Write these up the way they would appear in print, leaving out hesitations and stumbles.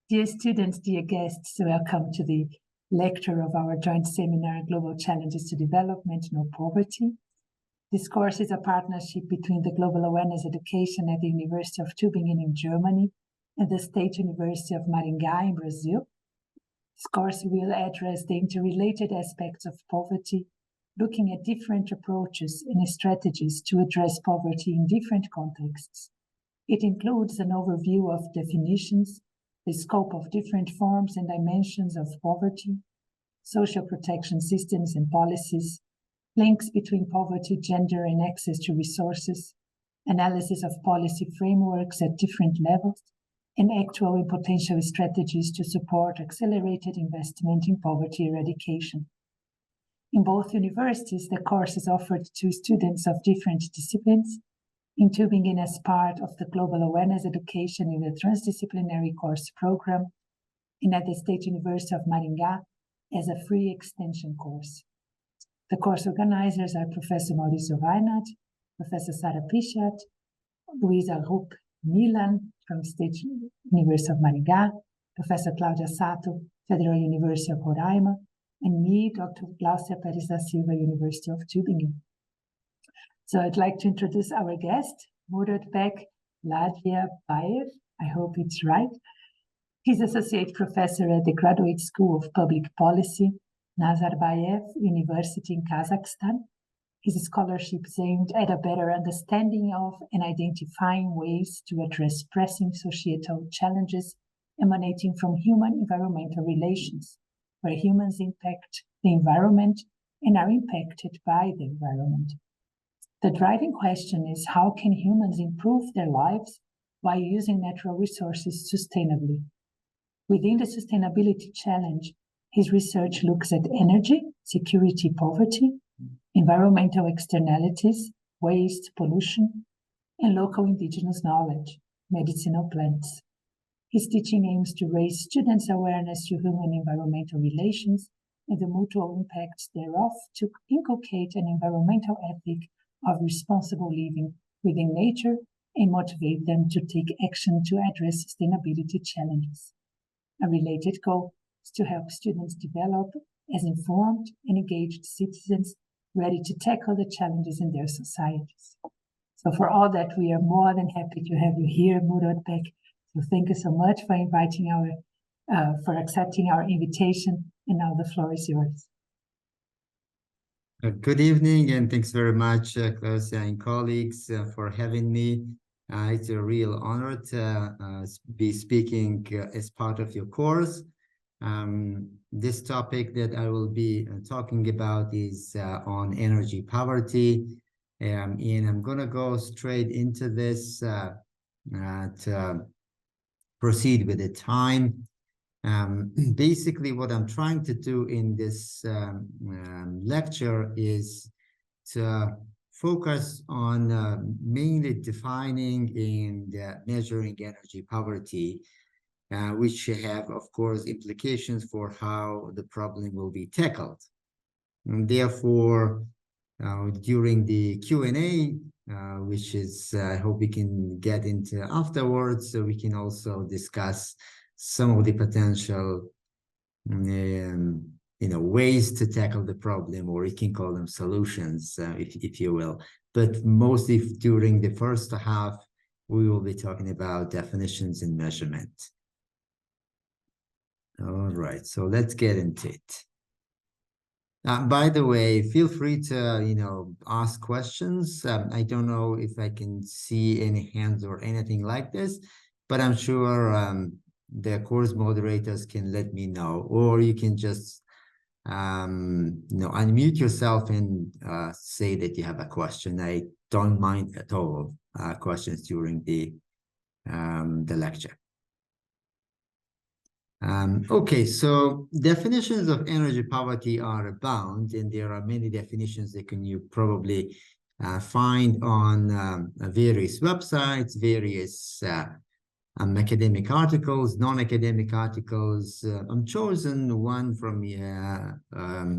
Dear students, dear guests, welcome to the lecture of our joint seminar, Global Challenges to Development, No Poverty. This course is a partnership between the Global Awareness Education at the University of Tübingen in Germany and the State University of Maringá in Brazil. This course will address the interrelated aspects of poverty, looking at different approaches and strategies to address poverty in different contexts. It includes an overview of definitions, the scope of different forms and dimensions of poverty, social protection systems and policies, links between poverty, gender, and access to resources, analysis of policy frameworks at different levels, and actual and potential strategies to support accelerated investment in poverty eradication. In both universities, the course is offered to students of different disciplines, in Tübingen as part of the Global Awareness Education in the Transdisciplinary Course Program, and at the State University of Maringá as a free extension course. The course organizers are Professor Mauricio Weinert, Professor Sara Pichat, Luisa Rupp Milan from State University of Maringá, Professor Cláudia Sato, Federal University of Roraima, and me, Dr. Glaucia Pérez da Silva, University of Tübingen. So I'd like to introduce our guest, Murodbek Laldjebaev. I hope it's right. He's Associate Professor at the Graduate School of Public Policy, Nazarbayev University in Kazakhstan. His scholarship is aimed at a better understanding of and identifying ways to address pressing societal challenges emanating from human-environmental relations, where humans impact the environment and are impacted by the environment. The driving question is, how can humans improve their lives while using natural resources sustainably? Within the sustainability challenge, his research looks at energy, security, poverty, environmental externalities, waste, pollution, and local indigenous knowledge, medicinal plants. His teaching aims to raise students' awareness to human-environmental relations and the mutual impacts thereof, to inculcate an environmental ethic of responsible living within nature and motivate them to take action to address sustainability challenges. A related goal is to help students develop as informed and engaged citizens ready to tackle the challenges in their societies. So for all that, we are more than happy to have you here, Murodbek. So thank you so much for for accepting our invitation, and now the floor is yours. Good evening, and thanks very much, Klausia and colleagues, for having me. It's a real honor to be speaking as part of your course. This topic that I will be talking about is on energy poverty, and I'm going to go straight into this to proceed with the time. Basically, what I'm trying to do in this lecture is to focus on mainly defining and measuring energy poverty, which have, of course, implications for how the problem will be tackled. And therefore, during the Q&A, which is, I hope we can get into afterwards, so we can also discuss some of the potential ways to tackle the problem, or you can call them solutions, if you will. But mostly during the first half, we will be talking about definitions and measurement. All right, so let's get into it. By the way, feel free to, ask questions. I don't know if I can see any hands or anything like this, but I'm sure the course moderators can let me know, or you can just unmute yourself and say that you have a question. I don't mind at all questions during the lecture. Okay, so definitions of energy poverty are abound, and there are many definitions that you probably find on various websites, various academic articles, non-academic articles. I'm chosen one from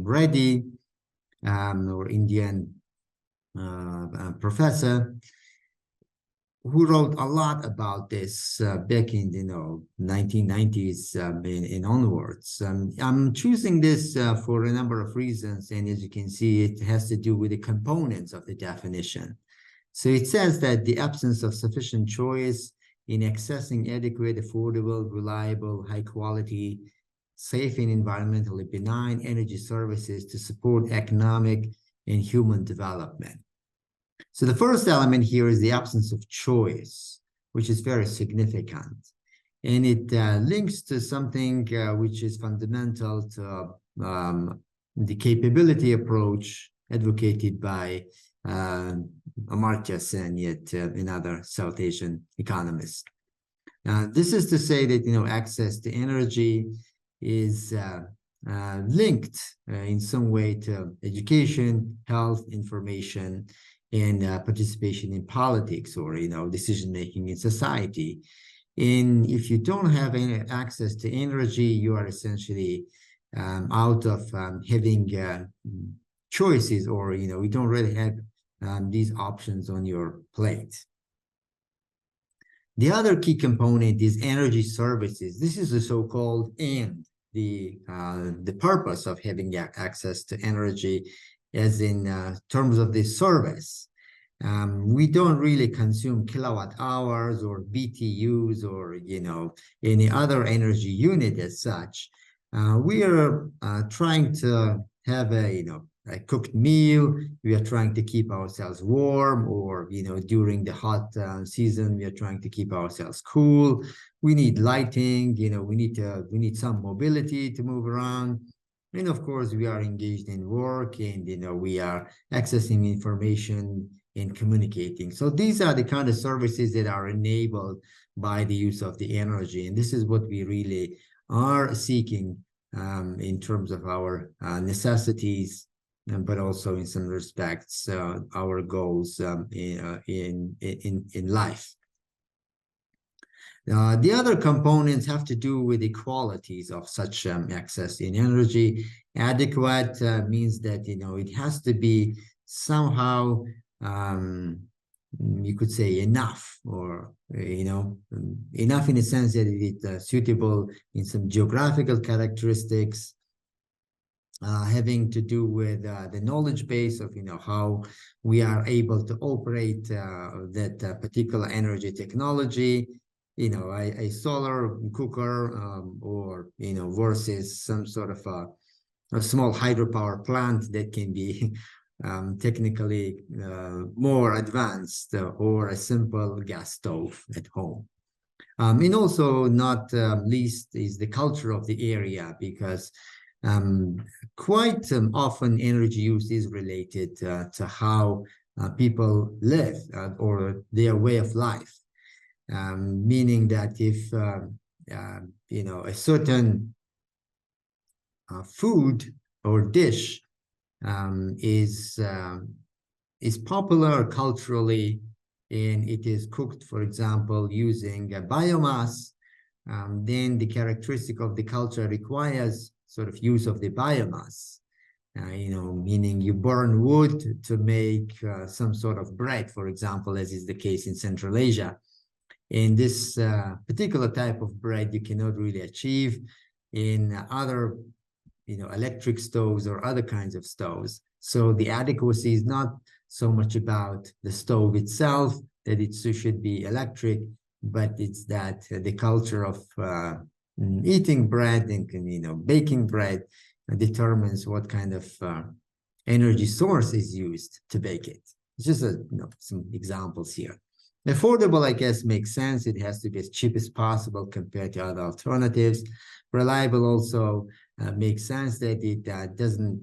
Reddy, or Indian professor, who wrote a lot about this back in 1990s and onwards. I'm choosing this for a number of reasons, and as you can see, it has to do with the components of the definition. So it says that the absence of sufficient choice in accessing adequate, affordable, reliable, high quality, safe and environmentally benign energy services to support economic and human development. So the first element here is the absence of choice, which is very significant. And it links to something which is fundamental to the capability approach advocated by Amartya Sen, yet another South Asian economist. This is to say that, access to energy is linked in some way to education, health, information, and participation in politics or, decision-making in society. And if you don't have any access to energy, you are essentially out of having choices, or, you don't really have these options on your plate. The other key component is energy services. This is the so-called the purpose of having access to energy, as in terms of this service. We don't really consume kilowatt hours or BTUs or, any other energy unit as such. We are trying to have a cooked meal. We are trying to keep ourselves warm, or, during the hot season, we are trying to keep ourselves cool. We need lighting, we need some mobility to move around. And of course, we are engaged in work, and, we are accessing information and communicating. So these are the kind of services that are enabled by the use of the energy. And this is what we really are seeking in terms of our necessities, but also in some respects, our goals in life. The other components have to do with the qualities of such access in energy. Adequate means that, it has to be somehow, you could say, enough, or, enough in a sense that it is suitable in some geographical characteristics, having to do with the knowledge base of, how we are able to operate that particular energy technology, a solar cooker, or, versus some sort of a small hydropower plant that can be technically more advanced, or a simple gas stove at home. And also, not least, is the culture of the area, because quite often energy use is related to how people live, or their way of life. Meaning that if a certain food or dish is popular culturally, and it is cooked, for example, using biomass, then the characteristic of the culture requires sort of use of the biomass. Meaning you burn wood to make some sort of bread, for example, as is the case in Central Asia. And this particular type of bread you cannot really achieve in other, electric stoves or other kinds of stoves. So the adequacy is not so much about the stove itself, that it should be electric, but it's that the culture of eating bread and, baking bread determines what kind of energy source is used to bake it. It's just some examples here. Affordable, I guess, makes sense. It has to be as cheap as possible compared to other alternatives. Reliable also makes sense, that it doesn't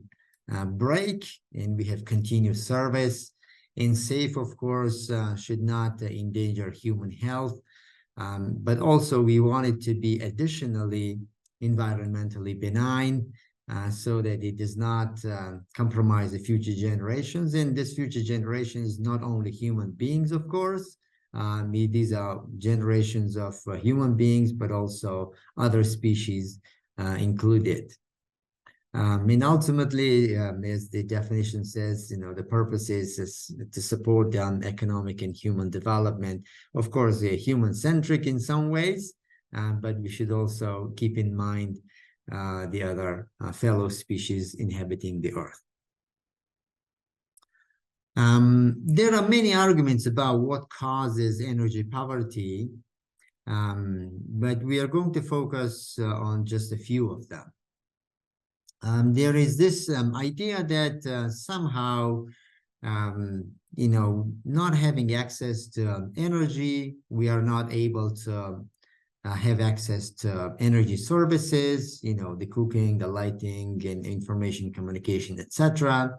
break, and we have continuous service. And safe, of course, should not endanger human health. But also we want it to be additionally environmentally benign, so that it does not compromise the future generations. And this future generation is not only human beings, of course. These are generations of human beings, but also other species included. And ultimately, as the definition says, the purpose is to support economic and human development. Of course, they're human-centric in some ways, but we should also keep in mind the other fellow species inhabiting the Earth. There are many arguments about what causes energy poverty, but we are going to focus on just a few of them. There is this idea that somehow, not having access to energy, we are not able to have access to energy services, the cooking, the lighting, and information communication, etc.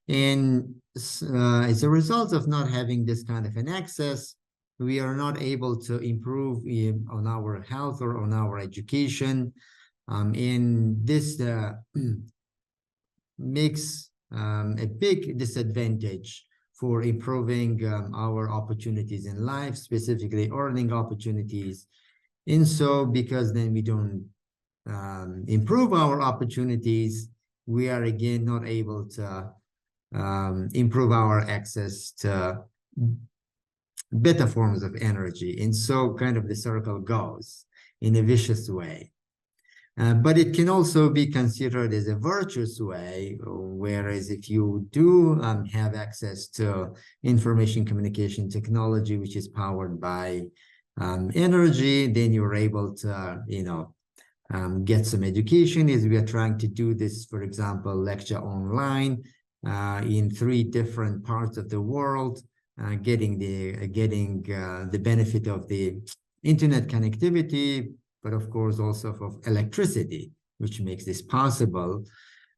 And as a result of not having this kind of an access, we are not able to improve on our health or on our education. And this makes a big disadvantage for improving our opportunities in life, specifically earning opportunities. And so, because then we don't improve our opportunities, we are again not able to improve our access to better forms of energy. And so kind of the circle goes in a vicious way. But it can also be considered as a virtuous way, whereas if you do have access to information communication technology, which is powered by energy, then you're able to, get some education. As we are trying to do this, for example, lecture online in 3 different parts of the world, getting the benefit of the internet connectivity, but of course also of electricity, which makes this possible.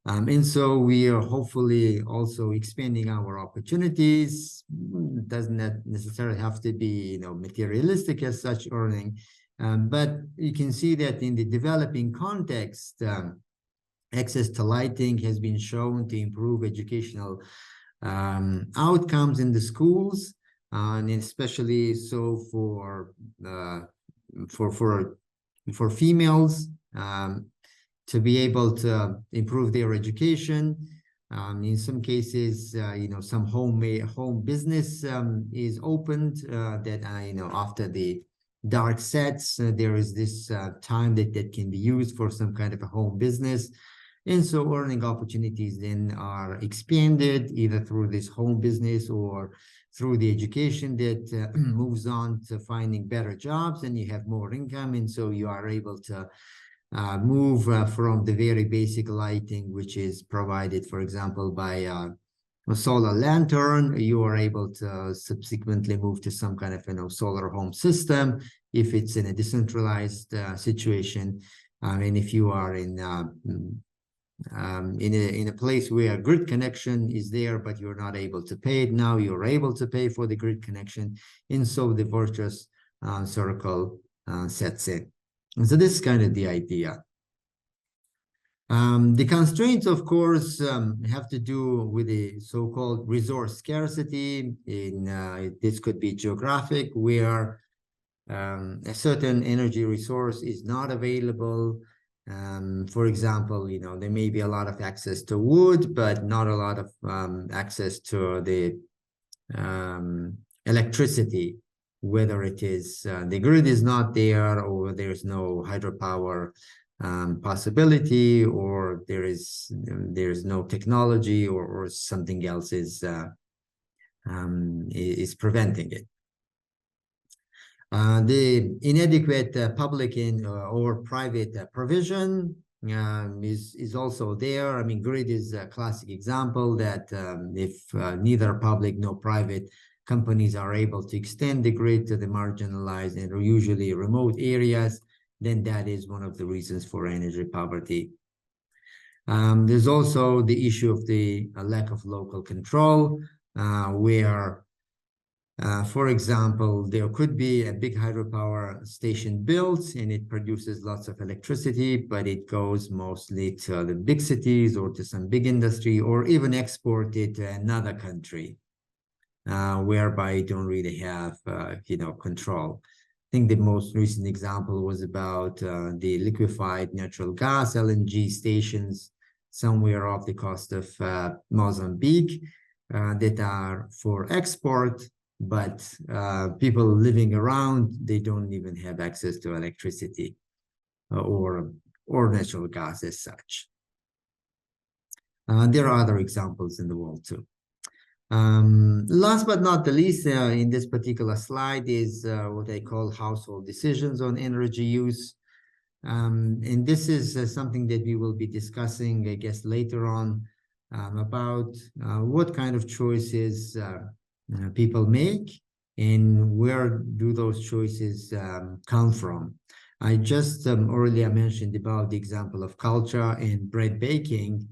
And so we are hopefully also expanding our opportunities. It doesn't necessarily have to be, materialistic as such earning, but you can see that in the developing context, access to lighting has been shown to improve educational outcomes in the schools, and especially so for females to be able to improve their education. In some cases, some home business is opened that, after the dark sets, there is this time that can be used for some kind of a home business. And so earning opportunities then are expanded either through this home business or through the education that moves on to finding better jobs, and you have more income. And so you are able to move from the very basic lighting, which is provided, for example, by a solar lantern. You are able to subsequently move to some kind of solar home system if it's in a decentralized situation. And if you are in a place where grid connection is there, but you're not able to pay it, now you're able to pay for the grid connection. And so the virtuous circle sets in. And so this is kind of the idea. The constraints, of course, have to do with the so-called resource scarcity. This could be geographic, where a certain energy resource is not available. For example, there may be a lot of access to wood, but not a lot of access to the electricity, whether it is the grid is not there, or there's no hydropower possibility, or there's no technology, or something else is preventing it. The inadequate public or private provision is also there. I mean, grid is a classic example that if neither public nor private companies are able to extend the grid to the marginalized and usually remote areas, then that is one of the reasons for energy poverty. There's also the issue of the lack of local control, where for example, there could be a big hydropower station built and it produces lots of electricity, but it goes mostly to the big cities or to some big industry, or even exported to another country, whereby you don't really have, control. I think the most recent example was about the liquefied natural gas, LNG stations, somewhere off the coast of Mozambique that are for export, but people living around, they don't even have access to electricity or natural gas as such. There are other examples in the world too. Last but not the least, in this particular slide is what I call household decisions on energy use. And this is something that we will be discussing, I guess, later on about what kind of choices people make and where do those choices come from. I just earlier mentioned about the example of culture and bread baking,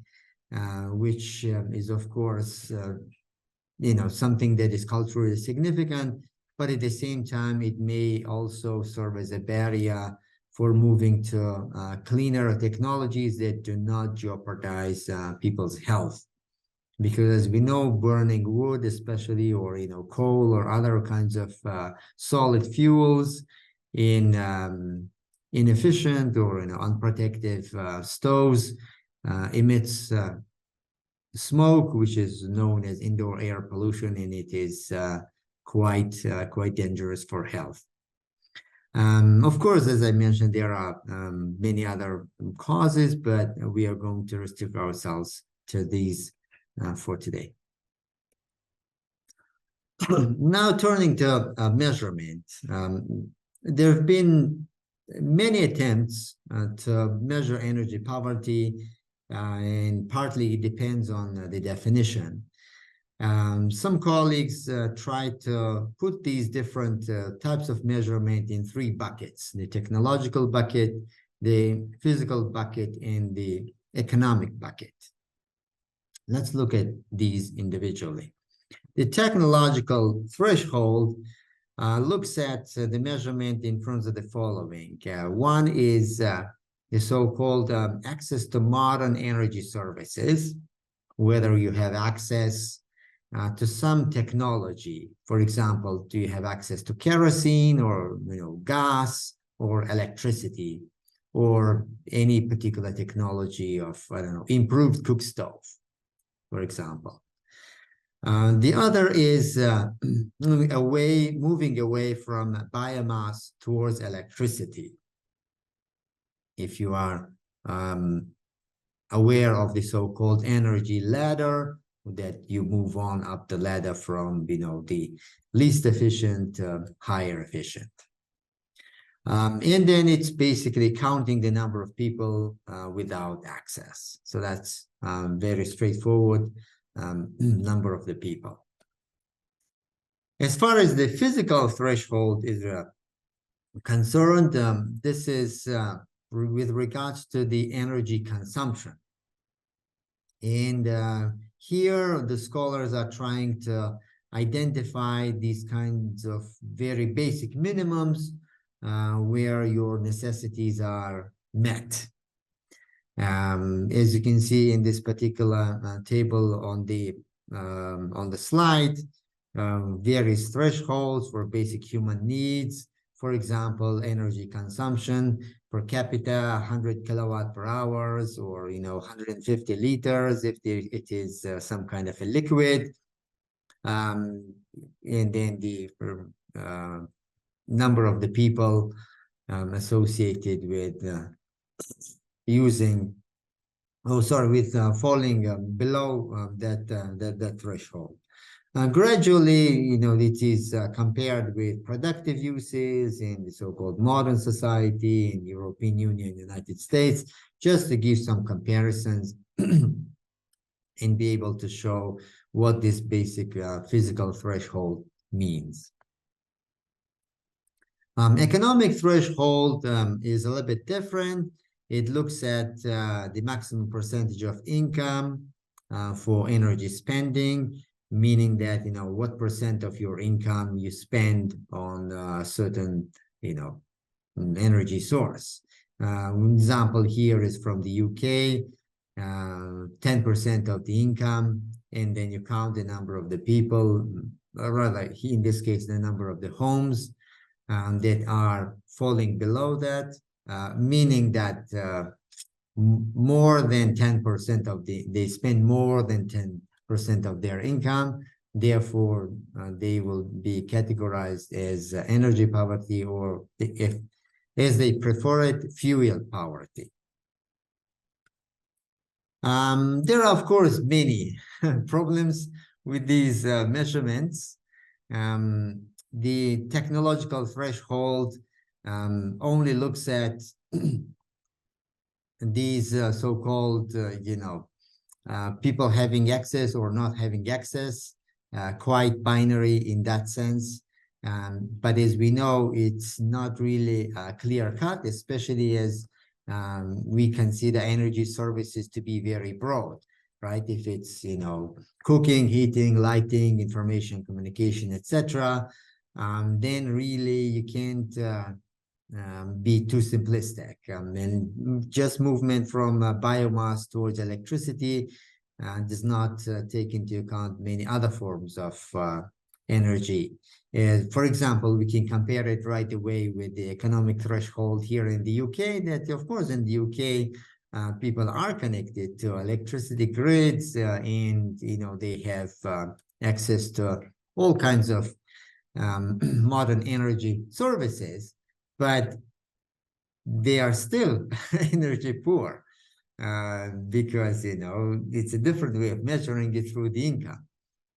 which is, of course, something that is culturally significant, but at the same time, it may also serve as a barrier for moving to cleaner technologies that do not jeopardize people's health. Because as we know, burning wood, especially, or coal or other kinds of solid fuels in inefficient or unprotected stoves emits smoke, which is known as indoor air pollution, and it is quite dangerous for health. Of course, as I mentioned, there are many other causes, but we are going to restrict ourselves to these for today. Now, turning to measurement, there have been many attempts to measure energy poverty, and partly it depends on the definition. Some colleagues try to put these different types of measurement in three buckets: the technological bucket, the physical bucket, and the economic bucket. Let's look at these individually. The technological threshold looks at the measurement in terms of the following. One is the so-called access to modern energy services, whether you have access to some technology. For example, do you have access to kerosene or gas or electricity or any particular technology of, I don't know, improved cook stove, for example. The other is moving away from biomass towards electricity. If you are aware of the so-called energy ladder, that you move on up the ladder from the least efficient, higher efficient. And then it's basically counting the number of people without access. So that's very straightforward, number of the people. As far as the physical threshold is concerned, this is with regards to the energy consumption. And here the scholars are trying to identify these kinds of very basic minimums where your necessities are met. As you can see in this particular table on the slide, various thresholds for basic human needs. For example, energy consumption per capita, 100 kilowatt per hours, or 150 liters if it is some kind of a liquid, and then the number of the people associated with falling below that threshold. Gradually, it is compared with productive uses in the so-called modern society in European Union, United States, just to give some comparisons and be able to show what this basic physical threshold means. Economic threshold is a little bit different. It looks at the maximum percentage of income for energy spending, meaning that, what percent of your income you spend on a certain, energy source. Example here is from the UK, 10% of the income, and then you count the number of the people, rather in this case, the number of the homes that are falling below that, meaning that more than 10% of they spend more than 10% of their income. Therefore, they will be categorized as energy poverty, or if as they prefer it, fuel poverty. There are, of course, many problems with these measurements. The technological threshold only looks at these so-called, people having access or not having access, quite binary in that sense. But as we know, it's not really clear-cut, especially as we consider energy services to be very broad, right? If it's, cooking, heating, lighting, information, communication, etc., then really you can't be too simplistic. And just movement from biomass towards electricity does not take into account many other forms of energy. For example, we can compare it right away with the economic threshold here in the UK, that of course in the UK, people are connected to electricity grids and, they have access to all kinds of modern energy services, but they are still energy poor because, it's a different way of measuring it through the income.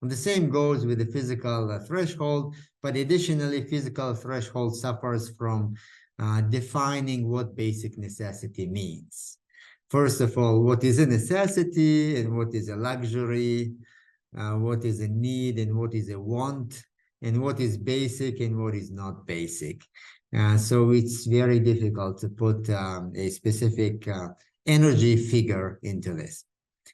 And the same goes with the physical threshold, but additionally, physical threshold suffers from defining what basic necessity means. First of all, what is a necessity and what is a luxury, what is a need and what is a want, and what is basic and what is not basic. So it's very difficult to put a specific energy figure into this.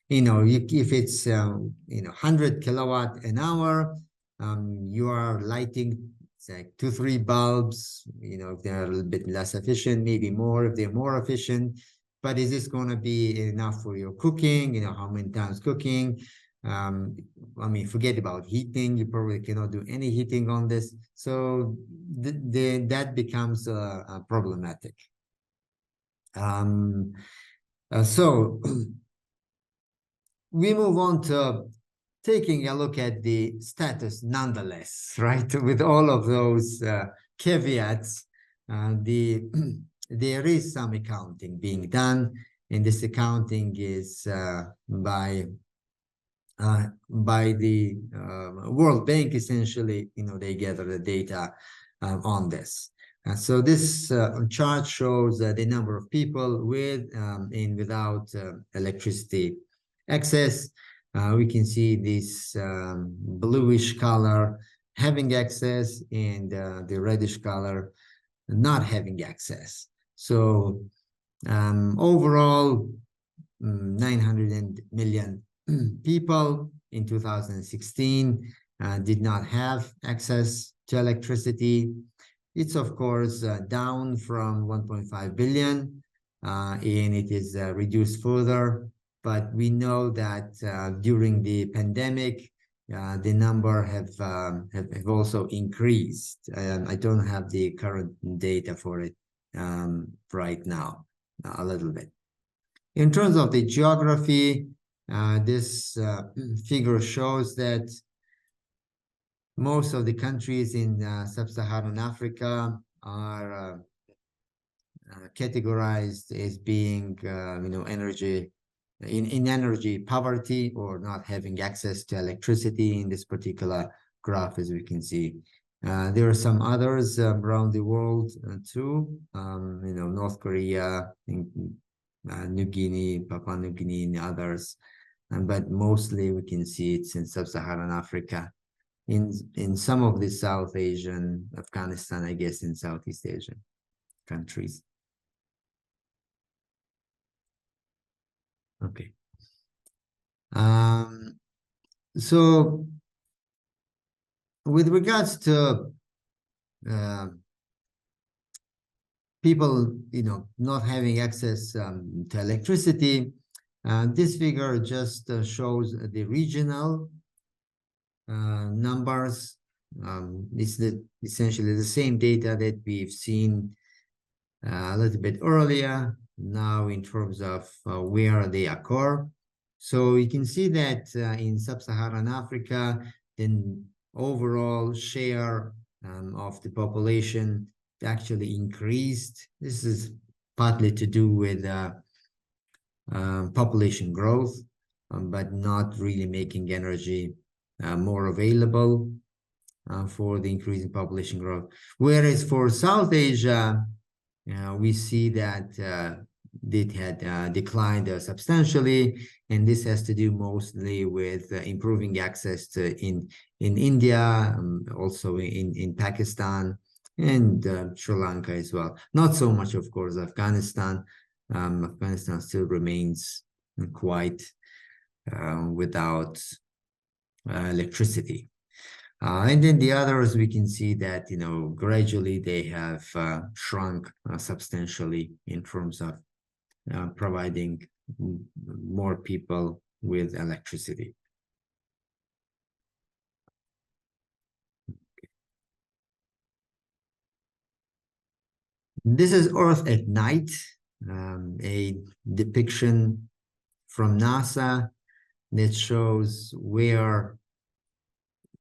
If it's 100 kilowatt an hour, you are lighting like 2-3 bulbs. If they're a little bit less efficient, maybe more if they're more efficient. But is this going to be enough for your cooking? How many times cooking? Forget about heating. You probably cannot do any heating on this. So that becomes problematic. So we move on to taking a look at the status nonetheless, right? With all of those caveats, there is some accounting being done, and this accounting is by the World Bank. Essentially, they gather the data on this. So this chart shows the number of people with and without electricity access. We can see this bluish color having access and the reddish color not having access. So overall, 900 million people in 2016 did not have access to electricity. It's, of course, down from 1.5 billion, and it is reduced further. But we know that during the pandemic, the number have also increased. I don't have the current data for it right now, a little bit. In terms of the geography, this figure shows that most of the countries in sub-Saharan Africa are categorized as being, energy poverty or not having access to electricity in this particular graph, as we can see. There are some others around the world too, North Korea, New Guinea, Papua New Guinea, and others. But mostly we can see it's in sub-Saharan Africa. In some of the South Asian, Afghanistan, I guess, in Southeast Asian countries. Okay. So with regards to people, not having access to electricity, this figure just shows the regional numbers. It's essentially the same data that we've seen a little bit earlier. now in terms of where they occur. So you can see that in sub-Saharan Africa, the overall share of the population actually increased. This is partly to do with population growth, but not really making energy more available for the increasing population growth. Whereas for South Asia, we see that it had declined substantially, and this has to do mostly with improving access to in India, also in Pakistan, and Sri Lanka as well. Not so much, of course, Afghanistan. Afghanistan still remains quite without electricity. And then the others, we can see that, gradually they have shrunk substantially in terms of providing more people with electricity. This is Earth at night, a depiction from NASA that shows where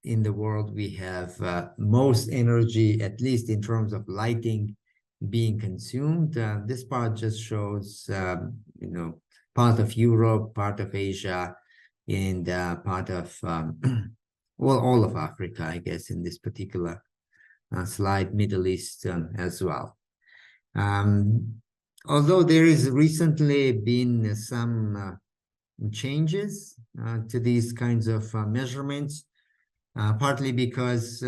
in the world we have most energy, at least in terms of lighting, being consumed. This part just shows, part of Europe, part of Asia, and part of, well, all of Africa, I guess, in this particular slide, Middle East as well. Although there is recently been some changes to these kinds of measurements, partly because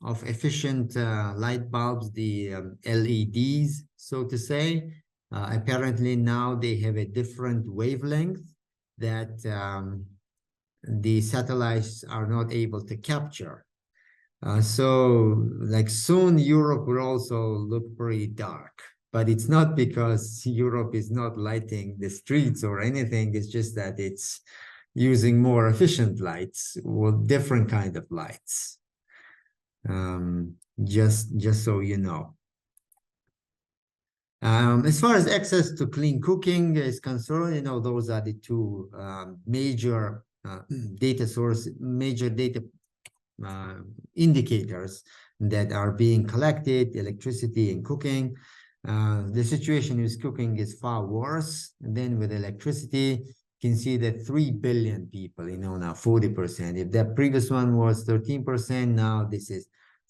of efficient light bulbs, the LEDs, so to say. Apparently now they have a different wavelength that the satellites are not able to capture. So like soon Europe will also look pretty dark, but it's not because Europe is not lighting the streets or anything. It's just that it's using more efficient lights or different kind of lights. Just so you know. As far as access to clean cooking is concerned, those are the two major data source, major data indicators that are being collected: electricity and cooking. The situation with cooking is far worse than with electricity. You can see that 3 billion people, now 40%. If that previous one was 13%, now this is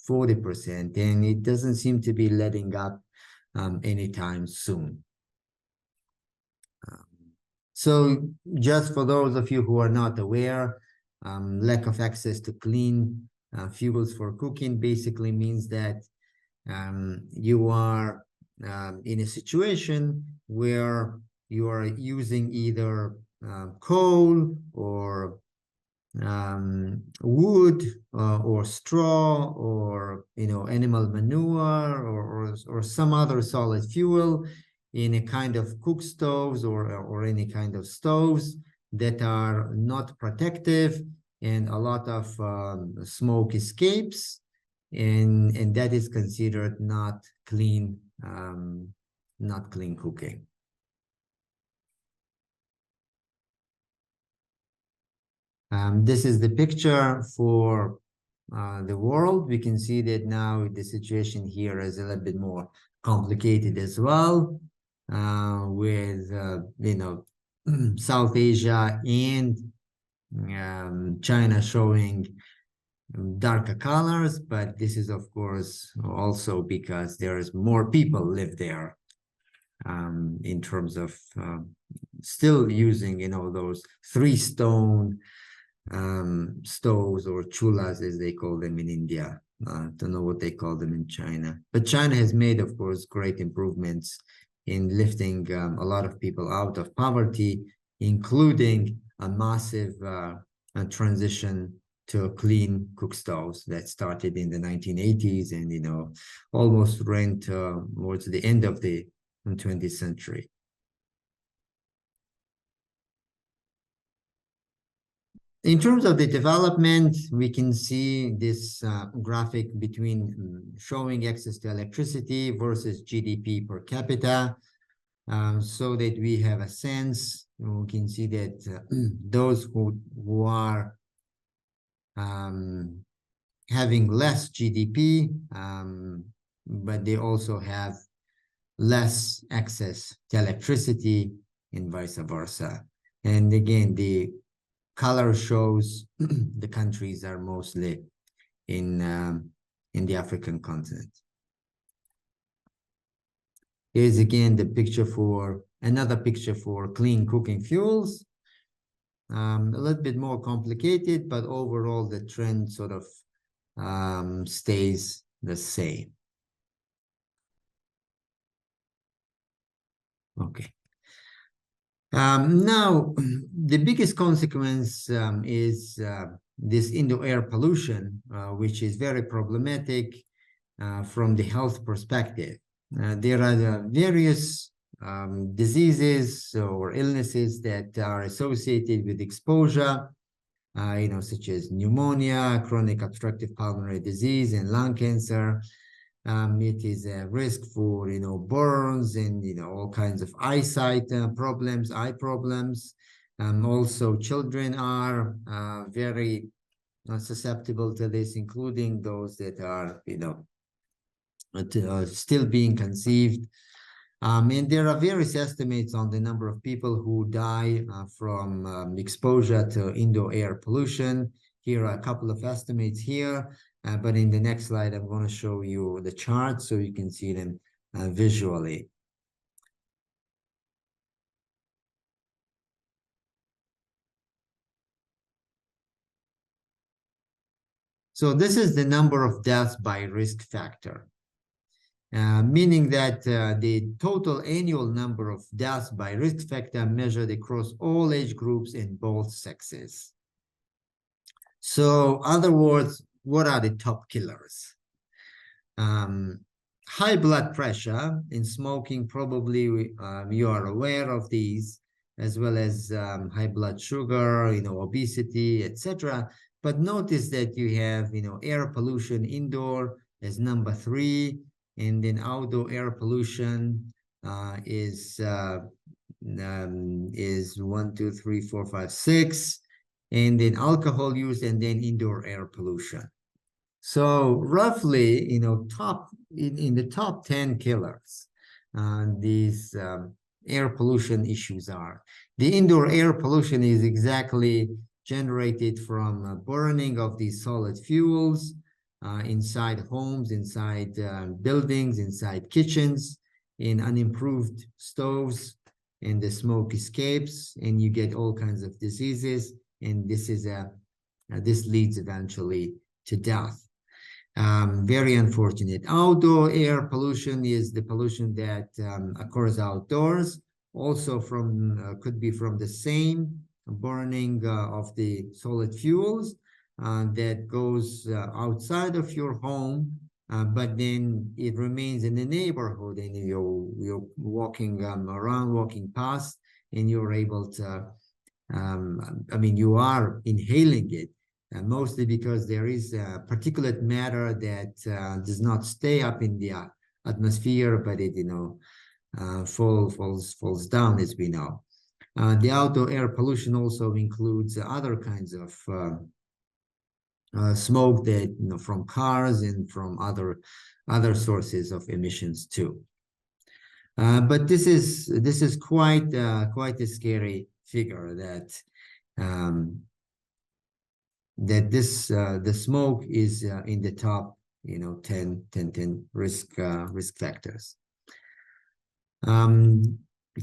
40%, and it doesn't seem to be letting up anytime soon. So just for those of you who are not aware, lack of access to clean fuels for cooking basically means that you are in a situation where you are using either coal or wood or straw or animal manure or some other solid fuel in a kind of cook stoves or any kind of stoves that are not protective, and a lot of smoke escapes, and that is considered not clean cooking. This is the picture for the world. We can see that now the situation here is a little bit more complicated as well, with South Asia and China showing darker colors, but this is of course also because there's more people live there, in terms of still using those 3-stone stoves, or chulas as they call them in India. Don't know what they call them in China, but China has made, of course, great improvements in lifting a lot of people out of poverty, including a massive transition to clean cook stoves that started in the 1980s and almost ran towards the end of the 20th century. In terms of the development, we can see this graphic between showing access to electricity versus GDP per capita. so that we have a sense. We can see that those who are having less GDP, but they also have less access to electricity and vice versa. And again, the color shows the countries are mostly in the African continent. Here's again the picture for another picture for clean cooking fuels. A little bit more complicated, but overall the trend sort of stays the same. Okay. Now, the biggest consequence is this indoor air pollution, which is very problematic from the health perspective. There are various diseases or illnesses that are associated with exposure, such as pneumonia, chronic obstructive pulmonary disease, and lung cancer. It is a risk for, burns and, all kinds of eyesight problems, eye problems. Also, children are very susceptible to this, including those that are, still being conceived. And there are various estimates on the number of people who die from exposure to indoor air pollution. Here are a couple of estimates here, but in the next slide, I'm going to show you the charts so you can see them visually. So this is the number of deaths by risk factor. Meaning that the total annual number of deaths by risk factor measured across all age groups in both sexes. So, in other words, what are the top killers? High blood pressure in smoking, probably you are aware of these, as well as high blood sugar, obesity, etc. But notice that you have, air pollution indoor as number 3. And then outdoor air pollution is 1, 2, 3, 4, 5, 6, and then alcohol use, and then indoor air pollution. So roughly, in the top 10 killers, these air pollution issues are. The indoor air pollution is exactly generated from burning of these solid fuels, inside homes, inside buildings, inside kitchens, in unimproved stoves, and the smoke escapes, and you get all kinds of diseases, and this leads eventually to death. Very unfortunate. Outdoor air pollution is the pollution that occurs outdoors, also could be from the same burning of the solid fuels, that goes outside of your home, but then it remains in the neighborhood, and you're walking around, walking past, and you're able to, you are inhaling it, mostly because there is a particulate matter that does not stay up in the atmosphere, but it, falls down, as we know. The outdoor air pollution also includes other kinds of smoke that from cars and from other sources of emissions too. But this is quite a scary figure that the smoke is in the top 10 risk factors.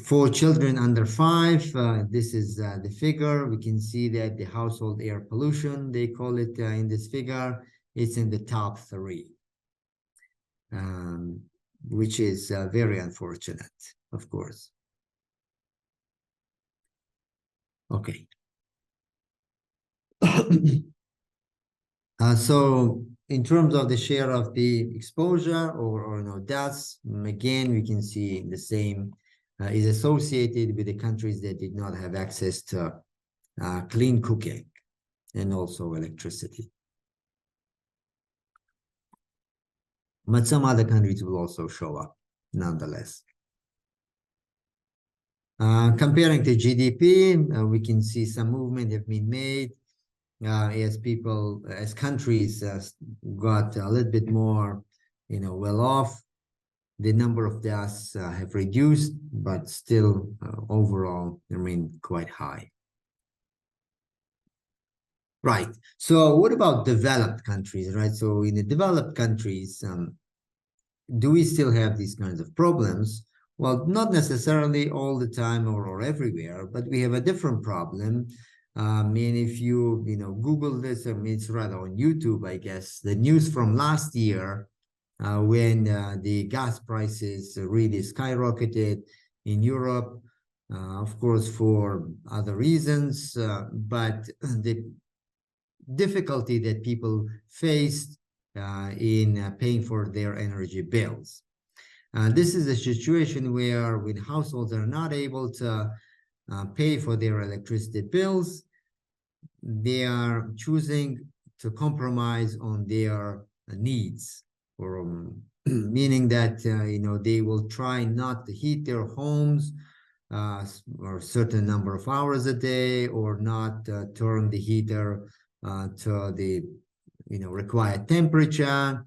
For children under 5, this is the figure. We can see that the household air pollution, they call it in this figure, it's in the top 3, which is very unfortunate, of course. Okay. So in terms of the share of the exposure or deaths, again, we can see the same is associated with the countries that did not have access to clean cooking and also electricity. But some other countries will also show up nonetheless. Comparing to GDP, we can see some movement have been made as countries got a little bit more, well off. The number of deaths have reduced, but still overall remain quite high. Right. So what about developed countries, right? So in the developed countries, do we still have these kinds of problems? Well, not necessarily all the time or everywhere, but we have a different problem. And if you, Google this, it's rather on YouTube, I guess, the news from last year, when the gas prices really skyrocketed in Europe, of course, for other reasons, but the difficulty that people faced in paying for their energy bills. This is a situation where when households are not able to pay for their electricity bills, they are choosing to compromise on their needs, or meaning that they will try not to heat their homes or a certain number of hours a day, or not turn the heater to the required temperature,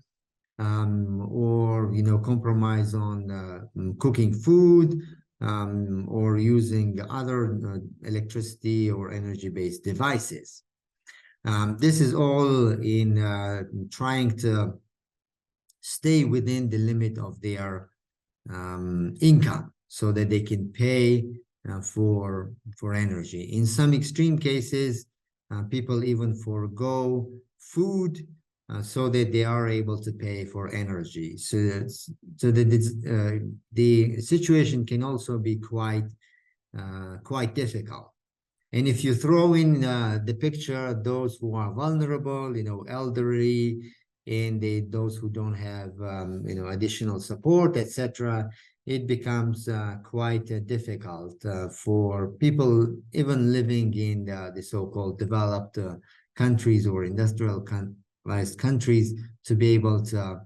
or compromise on cooking food, or using other electricity or energy-based devices. This is all in trying to stay within the limit of their income, so that they can pay for energy. In some extreme cases, people even forego food so that they are able to pay for energy. So that the situation can also be quite difficult. And if you throw in the picture those who are vulnerable, elderly, and those who don't have additional support, etc., it becomes quite difficult for people even living in the so-called developed countries or industrialized countries to be able to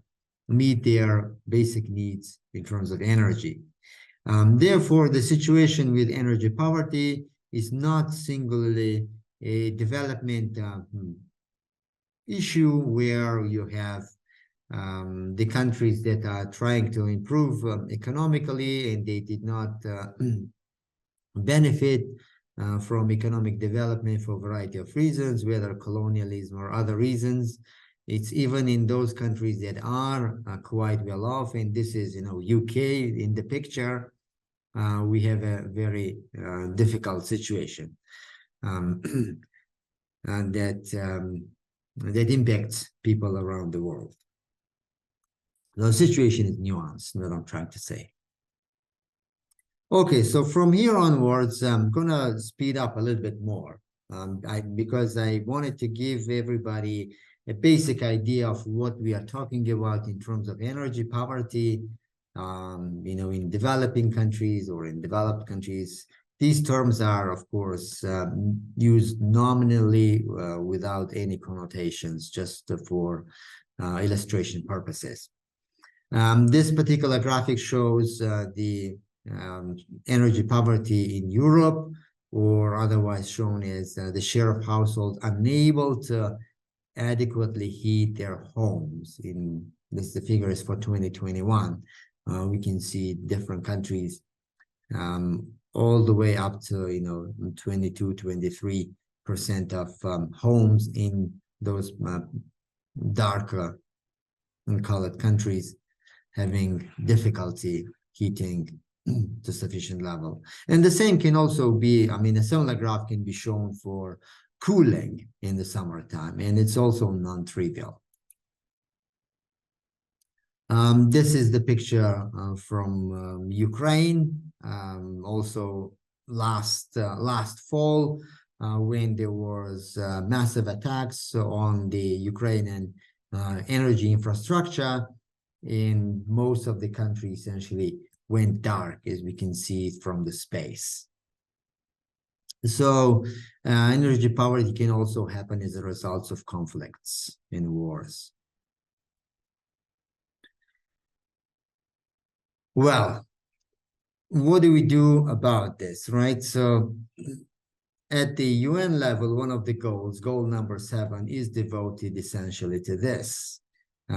meet their basic needs in terms of energy. Therefore, the situation with energy poverty is not singularly a development issue where you have the countries that are trying to improve economically, and they did not benefit from economic development for a variety of reasons, whether colonialism or other reasons. It's even in those countries that are quite well off, and this is, UK in the picture. We have a very difficult situation and that impacts people around the world. The situation is nuanced, what I'm trying to say. Okay, so from here onwards, I'm gonna speed up a little bit more because I wanted to give everybody a basic idea of what we are talking about in terms of energy poverty, in developing countries or in developed countries. These terms are, of course, used nominally without any connotations, just for illustration purposes. This particular graphic shows the energy poverty in Europe, or otherwise shown as the share of households unable to adequately heat their homes. This, the figure is for 2021. We can see different countries all the way up to 22-23% of homes in those darker and colored countries having difficulty heating to sufficient level. And the same can also be, a similar graph can be shown for cooling in the summertime, and it's also non-trivial. This is the picture from Ukraine, also last fall, when there was massive attacks on the Ukrainian energy infrastructure, and most of the country essentially went dark, as we can see from the space. So energy poverty can also happen as a result of conflicts and wars. Well, what do we do about this, right? So at the UN level, one of the goals, goal number 7, is devoted essentially to this,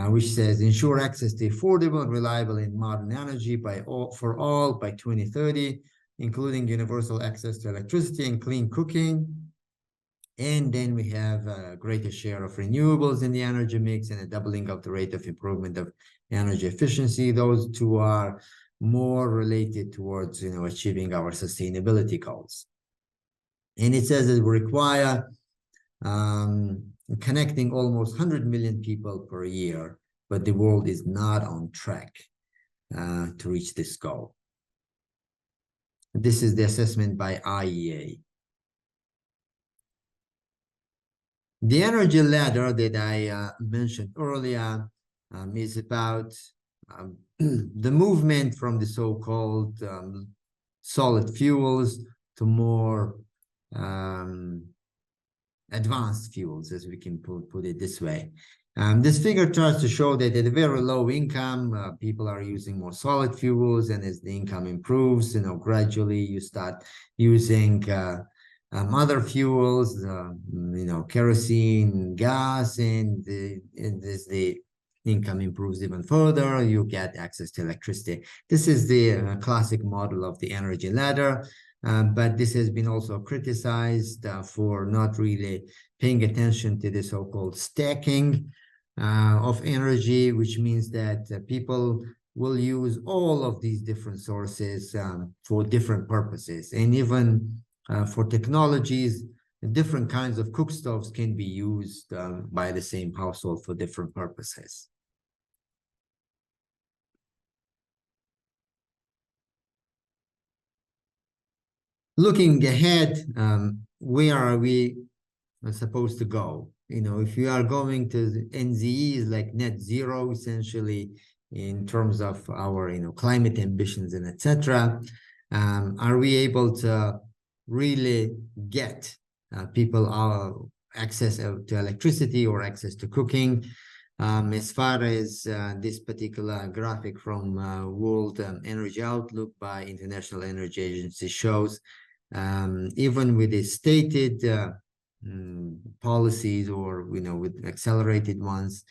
which says ensure access to affordable, reliable, and modern energy for all by 2030, including universal access to electricity and clean cooking. And then we have a greater share of renewables in the energy mix and a doubling of the rate of improvement of energy efficiency. Those two are more related towards, achieving our sustainability goals. And it says that we require connecting almost 100 million people per year, but the world is not on track to reach this goal. This is the assessment by IEA. The energy ladder that I mentioned earlier is about the movement from the so-called solid fuels to more advanced fuels, as we can put it this way. This figure tries to show that at a very low income, people are using more solid fuels, and as the income improves, gradually you start using other fuels, kerosene, gas, and as the income improves even further, you get access to electricity. This is the classic model of the energy ladder, but this has been also criticized for not really paying attention to the so-called stacking of energy, which means that people will use all of these different sources for different purposes. And even for technologies, different kinds of cook stoves can be used by the same household for different purposes. Looking ahead, where are we supposed to go? If we are going to the NZE, like net zero, essentially, in terms of our, climate ambitions and etc., are we able to really get people access to electricity or access to cooking? As far as this particular graphic from World Energy Outlook by International Energy Agency shows, even with the stated policies or, with accelerated ones,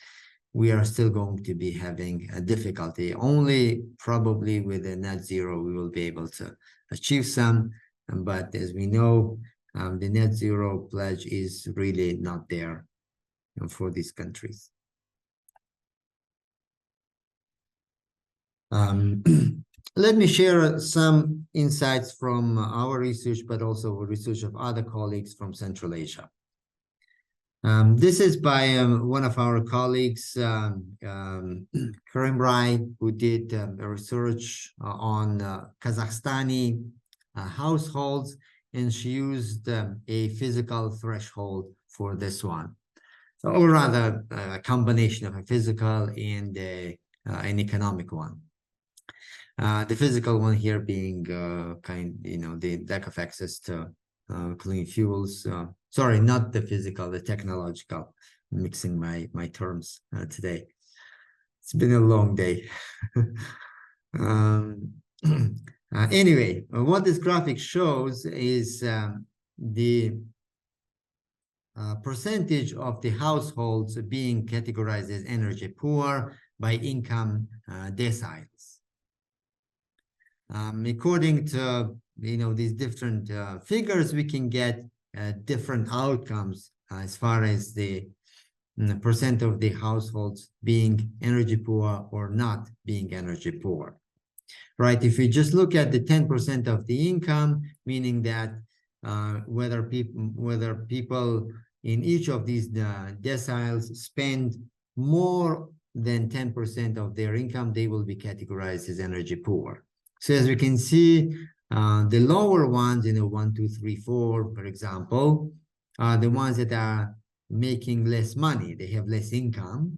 we are still going to be having a difficulty. Only probably with a net zero, we will be able to achieve some. But as we know, the net zero pledge is really not there for these countries. Let me share some insights from our research, but also research of other colleagues from Central Asia. This is by one of our colleagues, Karim Rai, who did research on Kazakhstani households, and she used a physical threshold for this one, or rather a combination of a physical and an economic one. The physical one here being the lack of access to clean fuels. Sorry, not the physical, the technological. I'm mixing my terms today. It's been a long day. Anyway, what this graphic shows is the percentage of the households being categorized as energy poor by income deciles. According to these different figures, we can get different outcomes as far as the percent of the households being energy poor or not being energy poor. Right? If we just look at the 10% of the income, meaning that whether people in each of these deciles spend more than 10% of their income, they will be categorized as energy poor. So as we can see, the lower ones, 1, 2, 3, 4, for example, are the ones that are making less money. They have less income,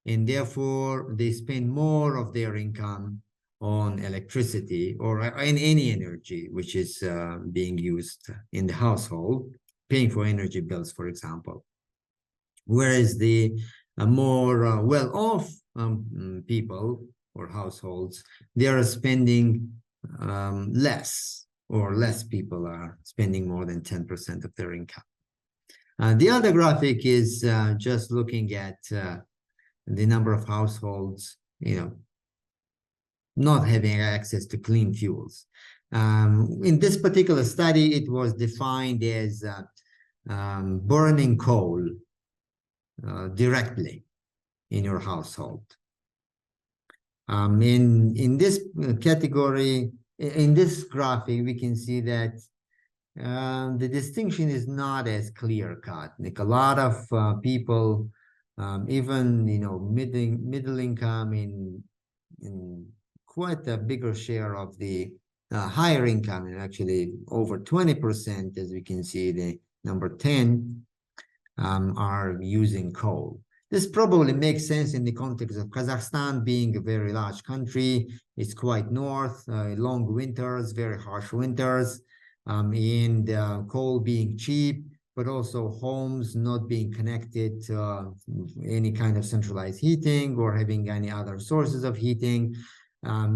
and therefore they spend more of their income on electricity or in any energy which is being used in the household, paying for energy bills, for example. Whereas the more well-off people or households, they are spending less people are spending more than 10% of their income. The other graphic is just looking at the number of households, not having access to clean fuels. In this particular study, it was defined as burning coal directly in your household. In this category, in this graphic, we can see that the distinction is not as clear-cut. Like a lot of people, even middle income, in quite a bigger share of the higher income, and actually over 20%, as we can see, the number 10 are using coal. This probably makes sense in the context of Kazakhstan being a very large country. It's quite north, long winters, very harsh winters, and coal being cheap, but also homes not being connected to any kind of centralized heating or having any other sources of heating.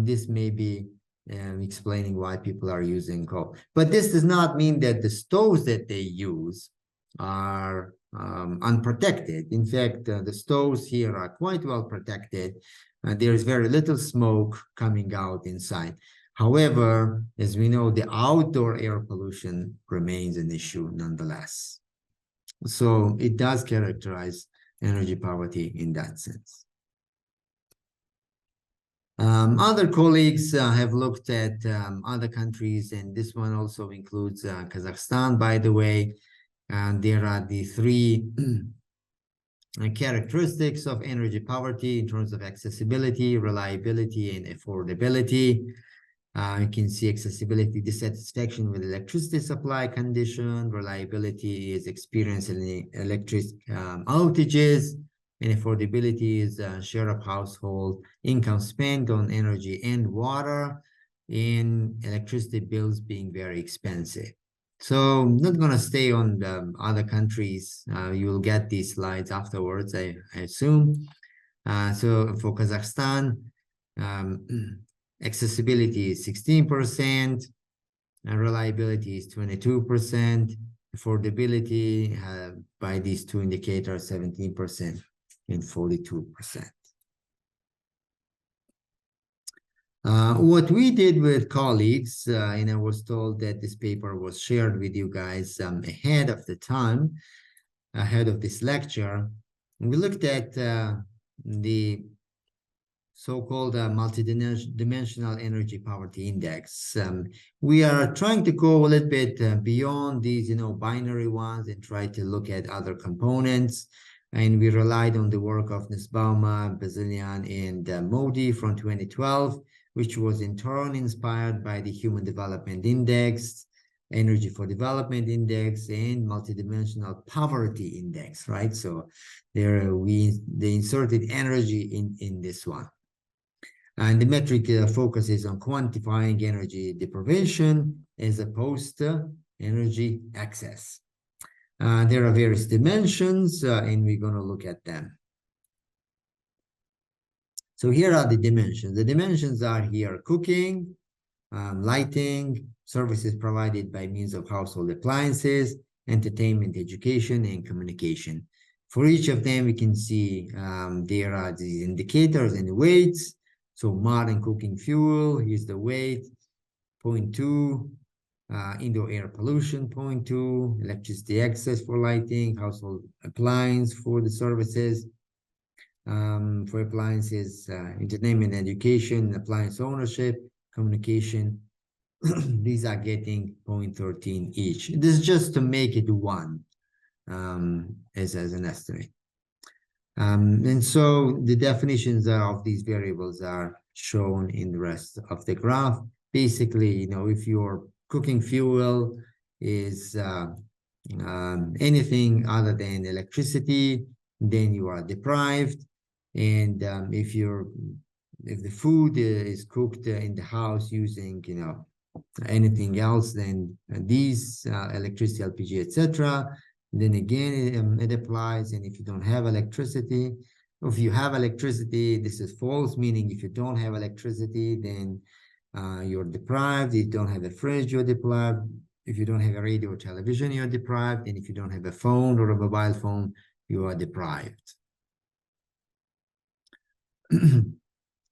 This may be explaining why people are using coal. But this does not mean that the stoves that they use are unprotected. In fact, the stoves here are quite well protected. There is very little smoke coming out inside. However, as we know, the outdoor air pollution remains an issue nonetheless. So it does characterize energy poverty in that sense. Other colleagues have looked at other countries, and this one also includes Kazakhstan, by the way. And there are the three characteristics of energy poverty in terms of accessibility, reliability, and affordability. You can see accessibility, dissatisfaction with electricity supply condition. Reliability is experiencing electric outages. And affordability is share of household income spent on energy and water, and electricity bills being very expensive. So I'm not going to stay on the other countries. You will get these slides afterwards, I assume. So for Kazakhstan, accessibility is 16%, and reliability is 22%, affordability by these two indicators, 17% and 42%. What we did with colleagues, and I was told that this paper was shared with you guys ahead of the time, ahead of this lecture. We looked at the so-called multidimensional energy poverty index. We are trying to go a little bit beyond these, binary ones and try to look at other components. And we relied on the work of Nussbaumer, Bazilian, and Modi from 2012, which was in turn inspired by the Human Development Index, Energy for Development Index, and Multidimensional Poverty Index, right? So they inserted energy in this one. And the metric focuses on quantifying energy deprivation as opposed to energy excess. There are various dimensions, and we're going to look at them. So here are the dimensions. The dimensions are here: cooking, lighting, services provided by means of household appliances, entertainment, education, and communication. For each of them, we can see there are these indicators and weights. So modern cooking fuel, here's the weight, 0.2. Indoor air pollution, 0.2, electricity access for lighting, household appliance for the services, for appliances, entertainment, education, appliance ownership, communication. These are getting 0.13 each. This is just to make it one as an estimate. And so the definitions of these variables are shown in the rest of the graph. Basically, if your cooking fuel is anything other than electricity, then you are deprived. And if the food is cooked in the house using anything else than these electricity, LPG, etc., then again it applies. And if you don't have electricity, if you have electricity, this is false, meaning if you don't have electricity, then you're deprived. If you don't have a fridge, you're deprived. If you don't have a radio or television, you're deprived. And if you don't have a phone or a mobile phone, you are deprived.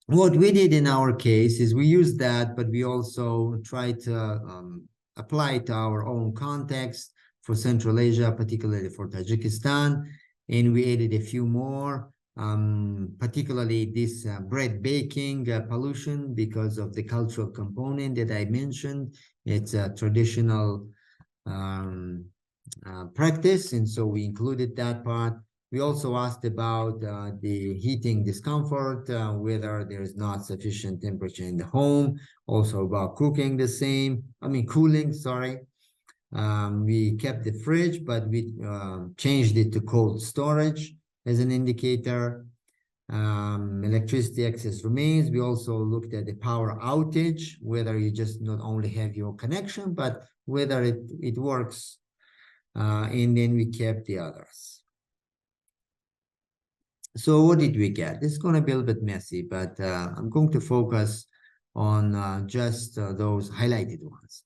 What we did in our case is we used that, but we also tried to apply it to our own context for Central Asia, particularly for Tajikistan. And we added a few more, particularly this bread baking pollution because of the cultural component that I mentioned. It's a traditional practice, and so we included that part. We also asked about the heating discomfort, whether there's not sufficient temperature in the home, also about cooling, sorry. We kept the fridge, but we changed it to cold storage as an indicator. Electricity access remains. We also looked at the power outage, whether you just not only have your connection, but whether it works. And then we kept the others. So what did we get? It's going to be a little bit messy, but I'm going to focus on just those highlighted ones.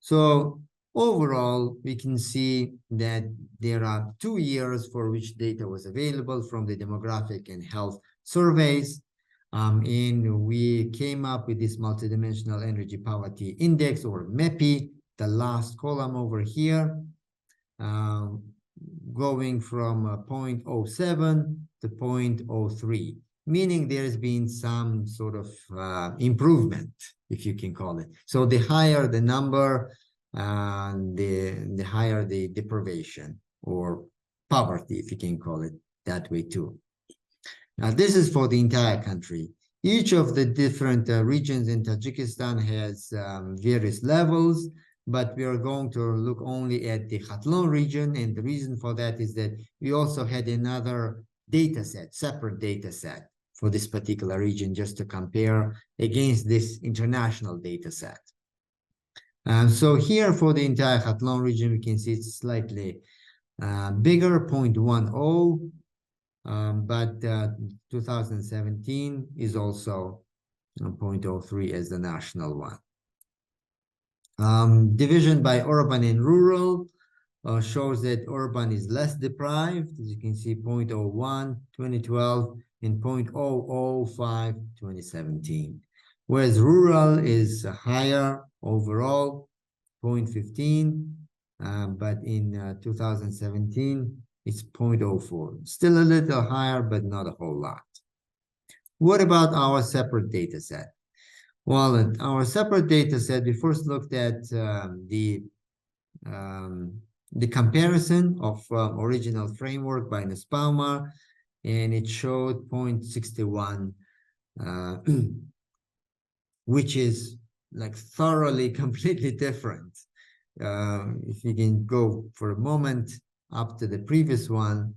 So overall, we can see that there are 2 years for which data was available from the demographic and health surveys. And we came up with this multidimensional energy poverty index, or MEPI, the last column over here, going from 0.07 to 0.03, meaning there's been some sort of improvement, if you can call it. So the higher the number, the higher the deprivation or poverty, if you can call it that way too. Now, this is for the entire country. Each of the different regions in Tajikistan has various levels, but we are going to look only at the Khatlon region, and the reason for that is that we also had another data set, separate data set for this particular region, just to compare against this international data set. So here for the entire Khatlon region, we can see it's slightly bigger, 0.10, but 2017 is also 0.03 as the national one. Division by urban and rural shows that urban is less deprived. As you can see, 0.01, 2012, and 0.005, 2017. Whereas rural is higher overall, 0.15, but in 2017, it's 0.04. Still a little higher, but not a whole lot. What about our separate data set? Well, our separate data set, we first looked at the comparison of original framework by Nussbaumer, and it showed 0.61, which is like thoroughly, completely different. If you can go for a moment up to the previous one,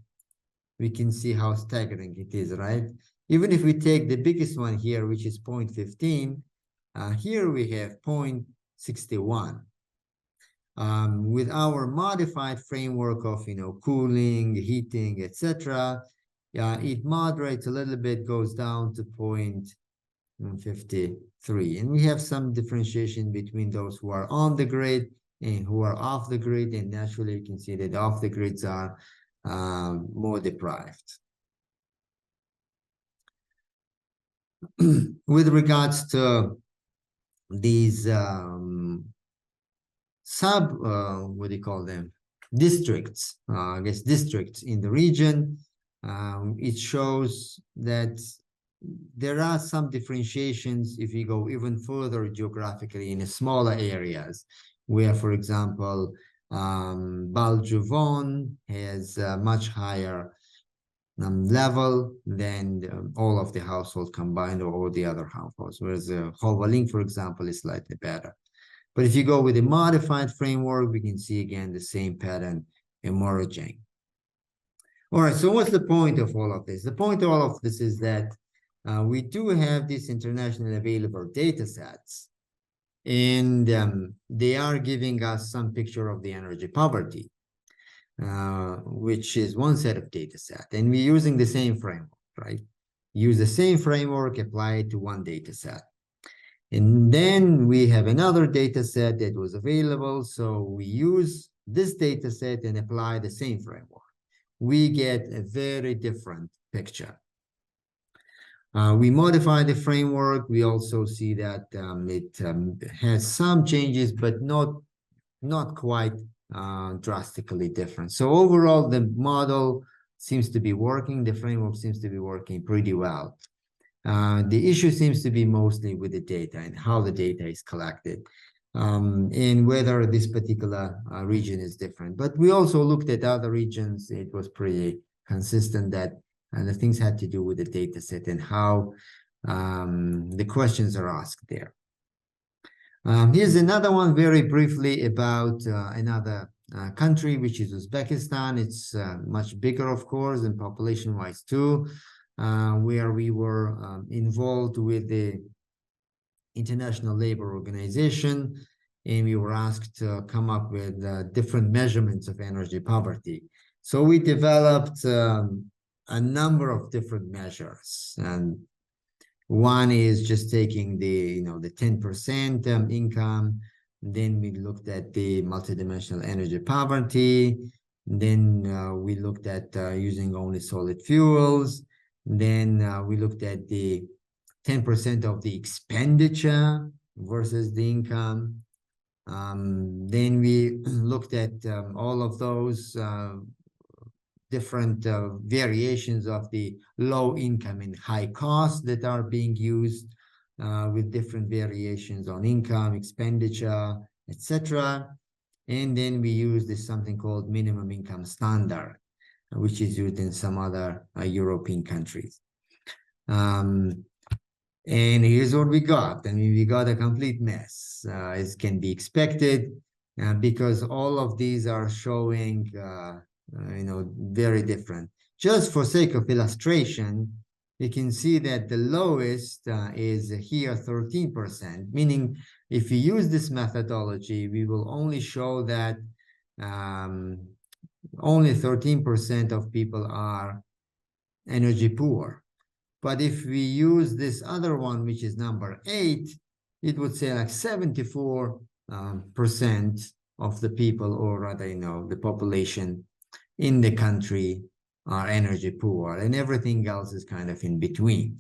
we can see how staggering it is, right? Even if we take the biggest one here, which is 0.15, here we have 0.61. With our modified framework of, cooling, heating, etc., it moderates a little bit, goes down to 0.53. And we have some differentiation between those who are on the grid and who are off the grid. And naturally, you can see that off the grids are more deprived. With regards to these what do you call them? Districts, I guess districts in the region, it shows that there are some differentiations if you go even further geographically in smaller areas, where, for example, Baljuvon has a much higher level than all of the households combined or all the other households, whereas Hovaling, for example, is slightly better. But if you go with a modified framework, we can see again the same pattern emerging. All right, so what's the point of all of this? The point of all of this is that we do have these internationally available data sets, and they are giving us some picture of the energy poverty, which is one set of data set. And we're using the same framework, right? Use the same framework, apply it to one data set. And then we have another data set that was available. So we use this data set and apply the same framework. We get a very different picture. We modify the framework. We also see that it has some changes, but not quite drastically different. So overall, the model seems to be working. The framework seems to be working pretty well. The issue seems to be mostly with the data and how the data is collected, and whether this particular region is different. But we also looked at other regions. It was pretty consistent that the things had to do with the data set and how the questions are asked there. Here's another one very briefly about another country, which is Uzbekistan. It's much bigger, of course, and population-wise too, where we were involved with the International Labour Organization, and we were asked to come up with different measurements of energy poverty. So we developed a number of different measures, and one is just taking the 10% income. Then we looked at the multidimensional energy poverty. Then we looked at using only solid fuels. Then we looked at the 10% of the expenditure versus the income. Then we looked at all of those different variations of the low income and high cost that are being used with different variations on income, expenditure, etc. And then we use this something called minimum income standard, which is used in some other European countries. And here's what we got. I mean, we got a complete mess, as can be expected, because all of these are showing very different. Just for sake of illustration, you can see that the lowest is here 13%, meaning if you use this methodology, we will only show that only 13% of people are energy poor. But if we use this other one, which is number 8, it would say like 74% of the people, or rather, the population in the country are energy poor, and everything else is kind of in between.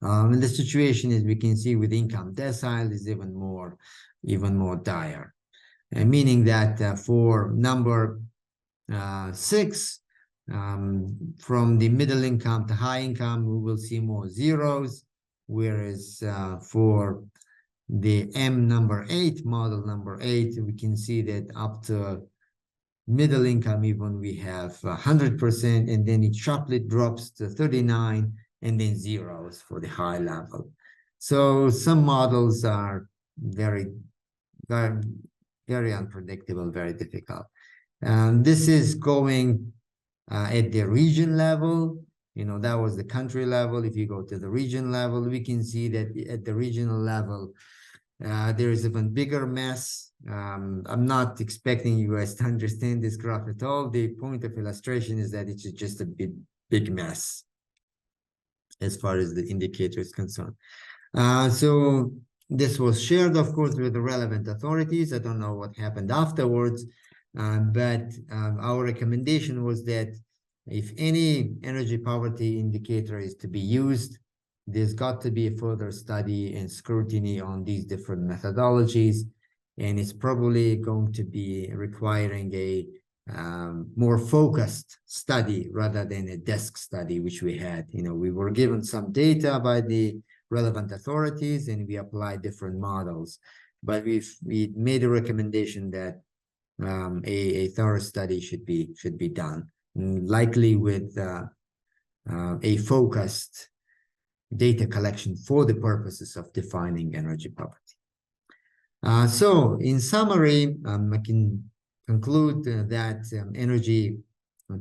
And the situation, as we can see, with income decile is even more dire, meaning that for number 6, from the middle income to high income, we will see more zeros, whereas for the number 8, model number 8, we can see that up to middle income even we have 100%, and then it sharply drops to 39, and then zeros for the high level. So some models are very, very, very unpredictable, very difficult. This is going at the region level. That was the country level. If you go to the region level, we can see that at the regional level, there is even bigger mess. I'm not expecting you guys to understand this graph at all. The point of illustration is that it's just a big mess as far as the indicator is concerned. So this was shared, of course, with the relevant authorities. I don't know what happened afterwards, but our recommendation was that if any energy poverty indicator is to be used, there's got to be a further study and scrutiny on these different methodologies, and it's probably going to be requiring a more focused study rather than a desk study, which we had. We were given some data by the relevant authorities, and we applied different models, but we made a recommendation that a thorough study should be done, likely with a focused data collection for the purposes of defining energy poverty. So in summary, I can conclude that energy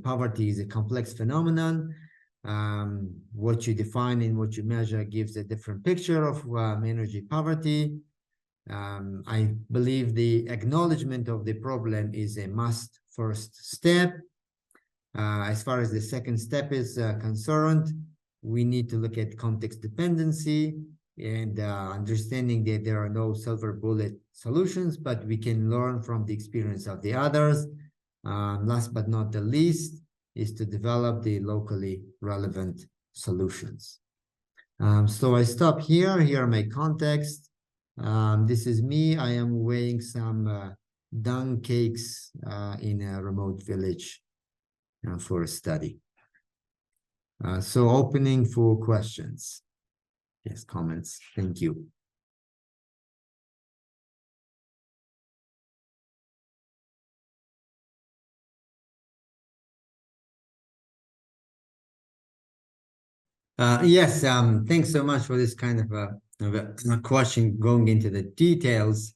poverty is a complex phenomenon. What you define and what you measure gives a different picture of energy poverty. I believe the acknowledgement of the problem is a must first step. As far as the second step is concerned, we need to look at context dependency and understanding that there are no silver bullet solutions, but we can learn from the experience of the others. Last but not the least is to develop the locally relevant solutions. So I stop here. Here are my context. This is me. I am weighing some dung cakes in a remote village for a study. So opening for questions. Yes, comments. Thank you. Yes, thanks so much for this kind of a question going into the details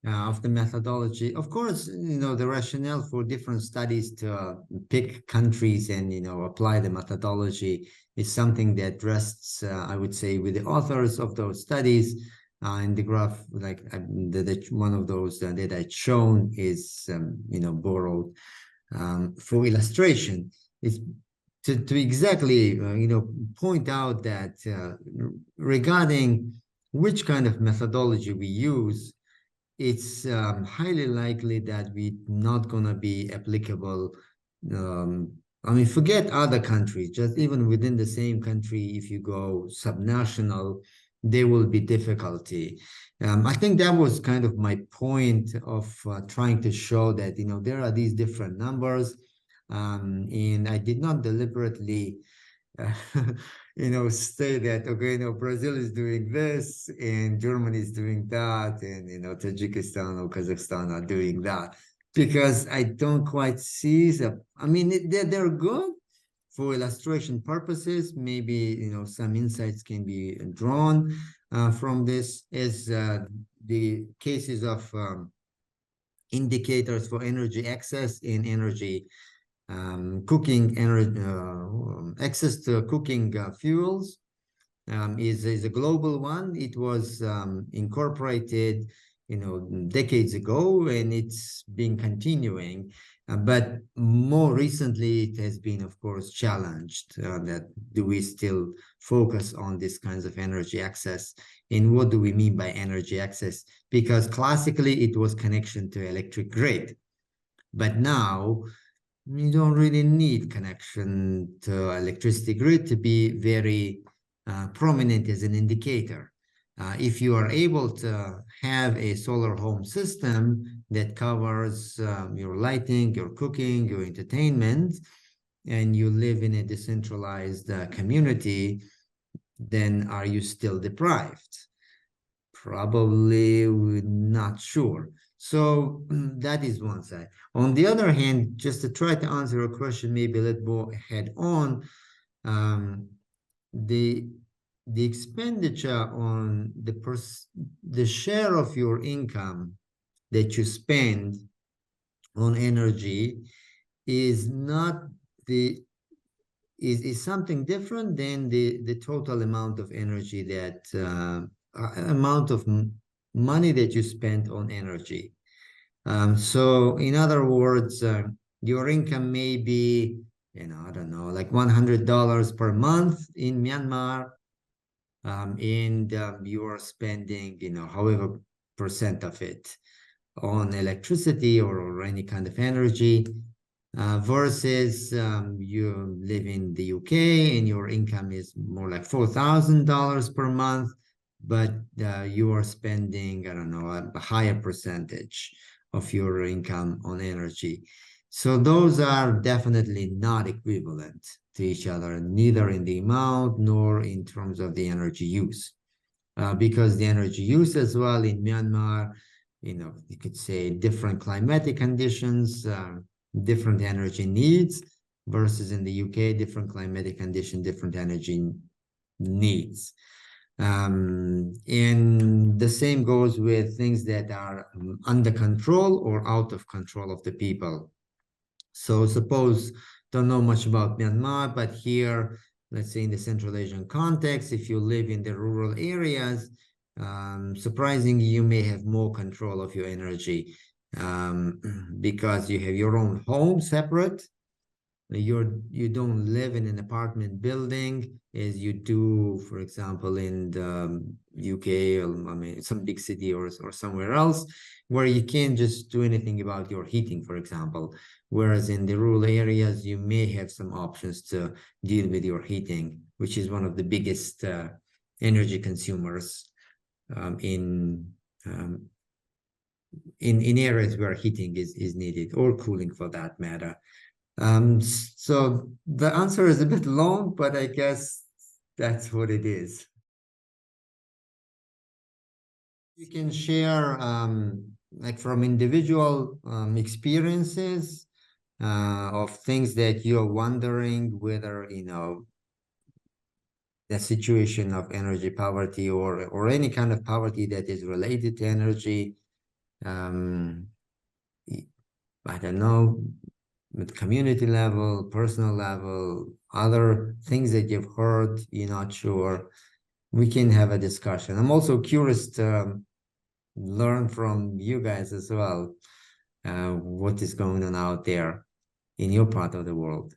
of the methodology. Of course, the rationale for different studies to pick countries and, apply the methodology is something that rests, I would say, with the authors of those studies. In the graph, like one of those that I'd shown is, borrowed for illustration. It's to exactly, point out that regarding which kind of methodology we use, it's highly likely that we're not going to be applicable. Forget other countries, just even within the same country, if you go subnational, there will be difficulty. I think that was kind of my point of trying to show that, there are these different numbers. And I did not deliberately, say that, okay, Brazil is doing this and Germany is doing that, and, Tajikistan or Kazakhstan are doing that, because I don't quite see the, they're good for illustration purposes. Maybe, some insights can be drawn from this, as the cases of indicators for energy access and energy cooking, access to cooking fuels is a global one. It was incorporated, decades ago, and it's been continuing. But more recently, it has been, of course, challenged. That do we still focus on these kinds of energy access? And what do we mean by energy access? Because classically, it was connection to electric grid. But now, you don't really need connection to electricity grid to be very prominent as an indicator. If you are able to have a solar home system that covers your lighting, your cooking, your entertainment, and you live in a decentralized community, then are you still deprived? Probably not sure. So that is one side. On the other hand, just to try to answer a question maybe a little more head on, the expenditure on the share of your income that you spend on energy is not is something different than the total amount of energy that amount of money that you spend on energy. So in other words, your income may be, I don't know, like $100 per month in Myanmar, and you are spending, however percent of it on electricity or any kind of energy, versus you live in the UK and your income is more like $4,000 per month, but you are spending, I don't know, a higher percentage of your income on energy. So those are definitely not equivalent to each other, neither in the amount nor in terms of the energy use. Because the energy use as well in Myanmar, you could say different climatic conditions, different energy needs, versus in the UK, different climatic condition, different energy needs. And the same goes with things that are under control or out of control of the people. So suppose, don't know much about Myanmar, but here, let's say in the Central Asian context, if you live in the rural areas, surprisingly, you may have more control of your energy because you have your own home separate, you don't live in an apartment building as you do, for example, in the UK, or I mean, some big city or somewhere else, where you can't just do anything about your heating, for example. Whereas in the rural areas, you may have some options to deal with your heating, which is one of the biggest energy consumers in areas where heating is needed, or cooling for that matter. So the answer is a bit long, but I guess that's what it is. You can share like from individual experiences of things that you're wondering whether, you know, the situation of energy poverty or any kind of poverty that is related to energy. I don't know, with community level, personal level, other things that you've heard, you're not sure, we can have a discussion. I'm also curious to learn from you guys as well, what is going on out there in your part of the world.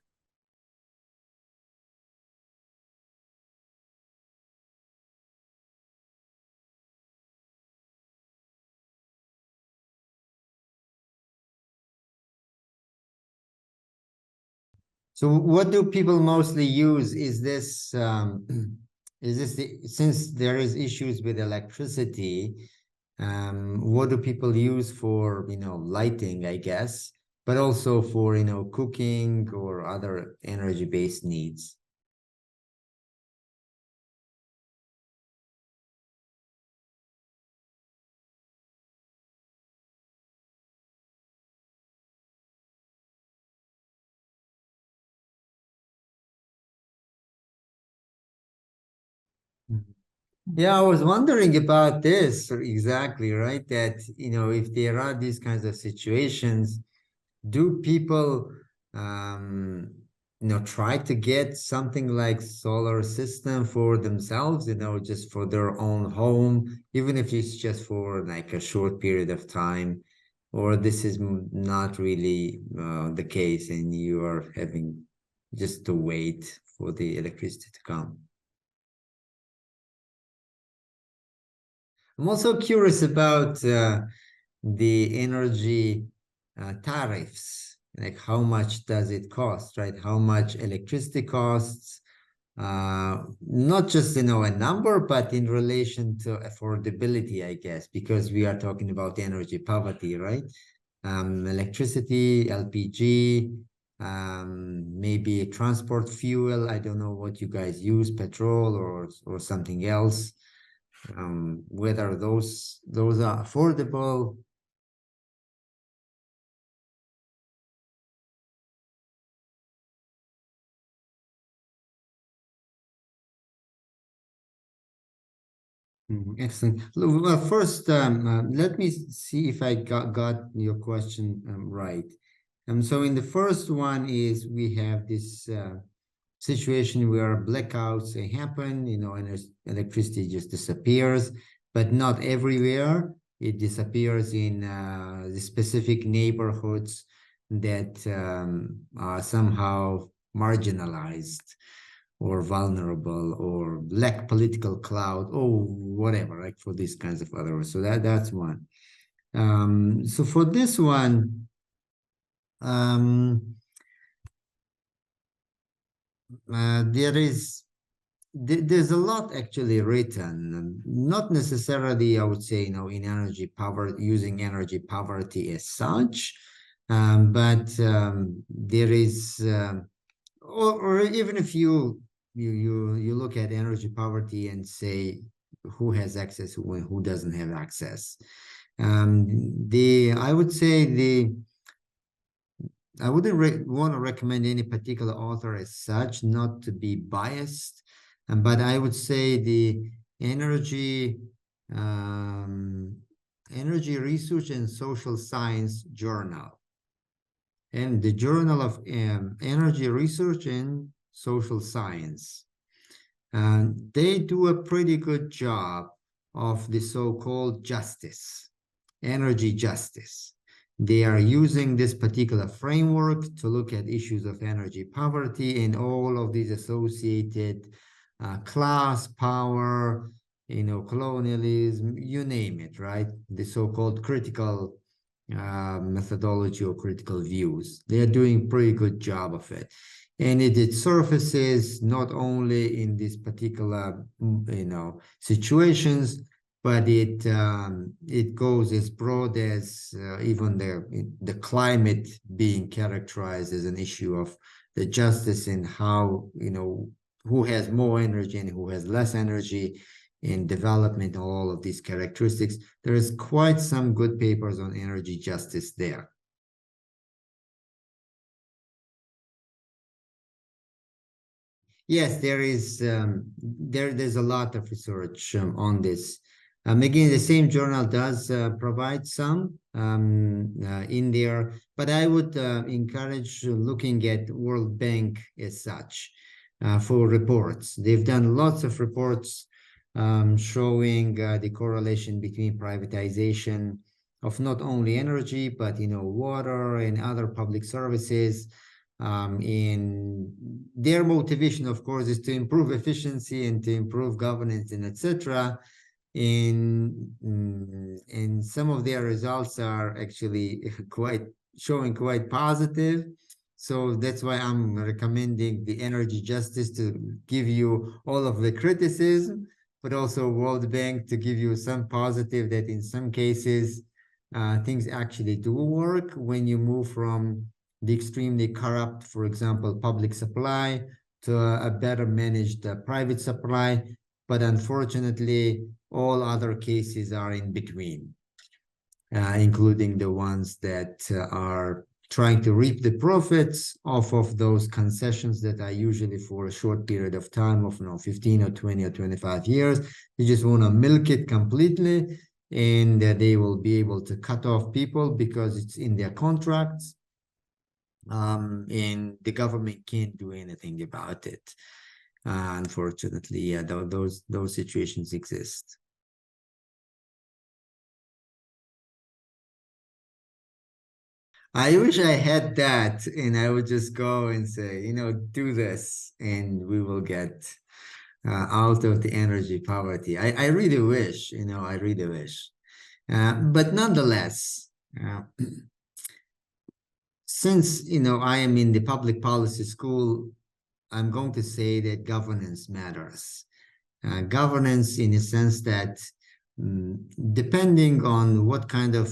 So what do people mostly use? Is this since there is issues with electricity, what do people use for, you know, lighting, I guess, but also for, you know, cooking or other energy-based needs? Yeah, I was wondering about this exactly, right? That, you know, if there are these kinds of situations, do people, you know, try to get something like solar system for themselves, you know, just for their own home, even if it's just for like a short period of time, or this is not really the case and you are having just to wait for the electricity to come? I'm also curious about the energy tariffs, like how much does it cost, right? How much electricity costs, not just, you know, a number, but in relation to affordability, I guess, because we are talking about energy poverty, right? Electricity, LPG, maybe transport fuel. I don't know what you guys use, petrol or something else. Whether those are affordable. Excellent. Well, first, let me see if I got your question right. So in the first one is we have this situation where blackouts happen, you know, and electricity just disappears, but not everywhere. It disappears in the specific neighborhoods that are somehow marginalized or vulnerable or lack political clout or whatever, like for these kinds of others. So that's one. So for this one, there's a lot actually written, not necessarily, I would say, you know, in energy power, using energy poverty as such, but there is, or even if you look at energy poverty and say who has access, who doesn't have access. I would say I wouldn't want to recommend any particular author as such, not to be biased, but I would say the energy energy research and social science journal, and the Journal of Energy Research and Social Science. They do a pretty good job of the so-called justice, energy justice. They are using this particular framework to look at issues of energy poverty and all of these associated class, power, colonialism, you name it, right? The so-called critical methodology or critical views. They are doing a pretty good job of it. And it surfaces not only in these particular, situations, but it goes as broad as even the climate being characterized as an issue of the justice in how, who has more energy and who has less energy in development, all of these characteristics. There is quite some good papers on energy justice there. Yes, there is. There's a lot of research on this. Again, the same journal does provide some in there, but I would encourage looking at World Bank as such for reports. They've done lots of reports showing the correlation between privatization of not only energy, but water and other public services. And their motivation, of course, is to improve efficiency and to improve governance and etc. And some of their results are actually showing quite positive. So that's why I'm recommending the energy justice to give you all of the criticism, but also World Bank to give you some positive that in some cases things actually do work when you move from the extremely corrupt, for example, public supply to a better managed private supply. But unfortunately, all other cases are in between, including the ones that are trying to reap the profits off of those concessions that are usually for a short period of time of 15 or 20 or 25 years. They just want to milk it completely, and they will be able to cut off people because it's in their contracts. And the government can't do anything about it. Unfortunately, yeah, those situations exist. I wish I had that, and I would just go and say, do this, and we will get out of the energy poverty. I really wish, I really wish. But nonetheless, since, I am in the public policy school, I'm going to say that governance matters. Governance in a sense that depending on what kind of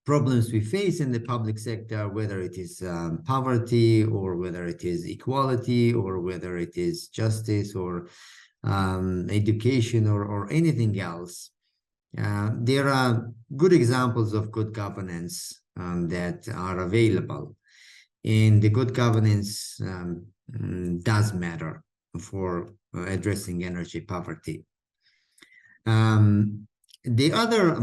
problems we face in the public sector, whether it is poverty or whether it is equality or whether it is justice or education or anything else, there are good examples of good governance that are available. And the good governance does matter for addressing energy poverty. The other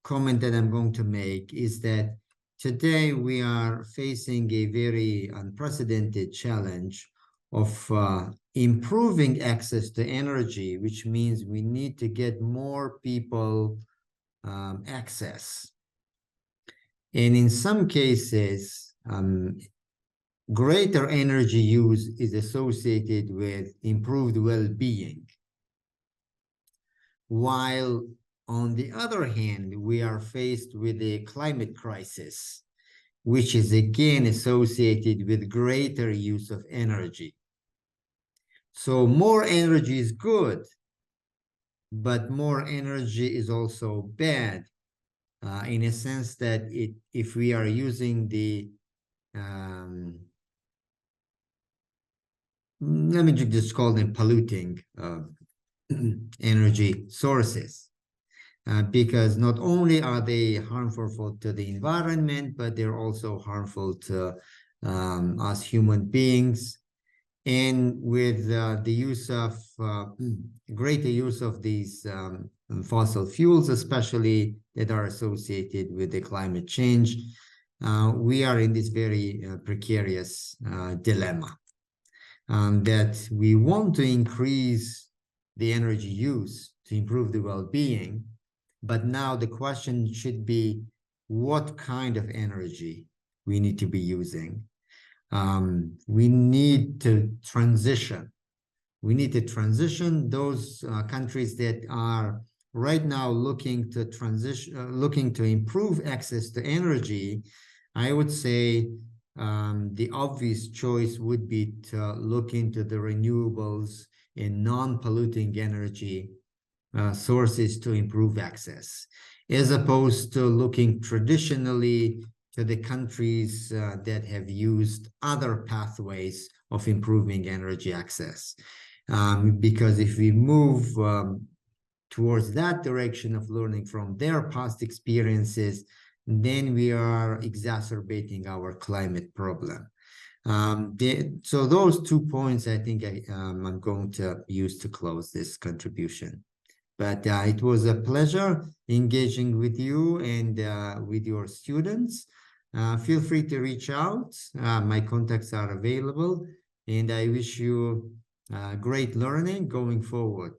comment that I'm going to make is that today we are facing a very unprecedented challenge of improving access to energy, which means we need to get more people access. And in some cases, greater energy use is associated with improved well-being. While on the other hand, we are faced with a climate crisis, which is again associated with greater use of energy. So more energy is good, but more energy is also bad in a sense that if we are using the let me just call them polluting energy sources, because not only are they harmful to the environment, but they're also harmful to us human beings. And with the use of greater use of these fossil fuels, especially that are associated with the climate change, we are in this very precarious dilemma. That we want to increase the energy use to improve the well-being, but now the question should be, what kind of energy we need to be using. We need to transition. We need to transition those countries that are right now looking to transition, looking to improve access to energy. I would say the obvious choice would be to look into the renewables and non-polluting energy sources to improve access, as opposed to looking traditionally to the countries that have used other pathways of improving energy access. Because if we move towards that direction of learning from their past experiences, then we are exacerbating our climate problem. So those 2 points, I think I'm going to use to close this contribution. But it was a pleasure engaging with you and with your students. Feel free to reach out. My contacts are available, and I wish you great learning going forward.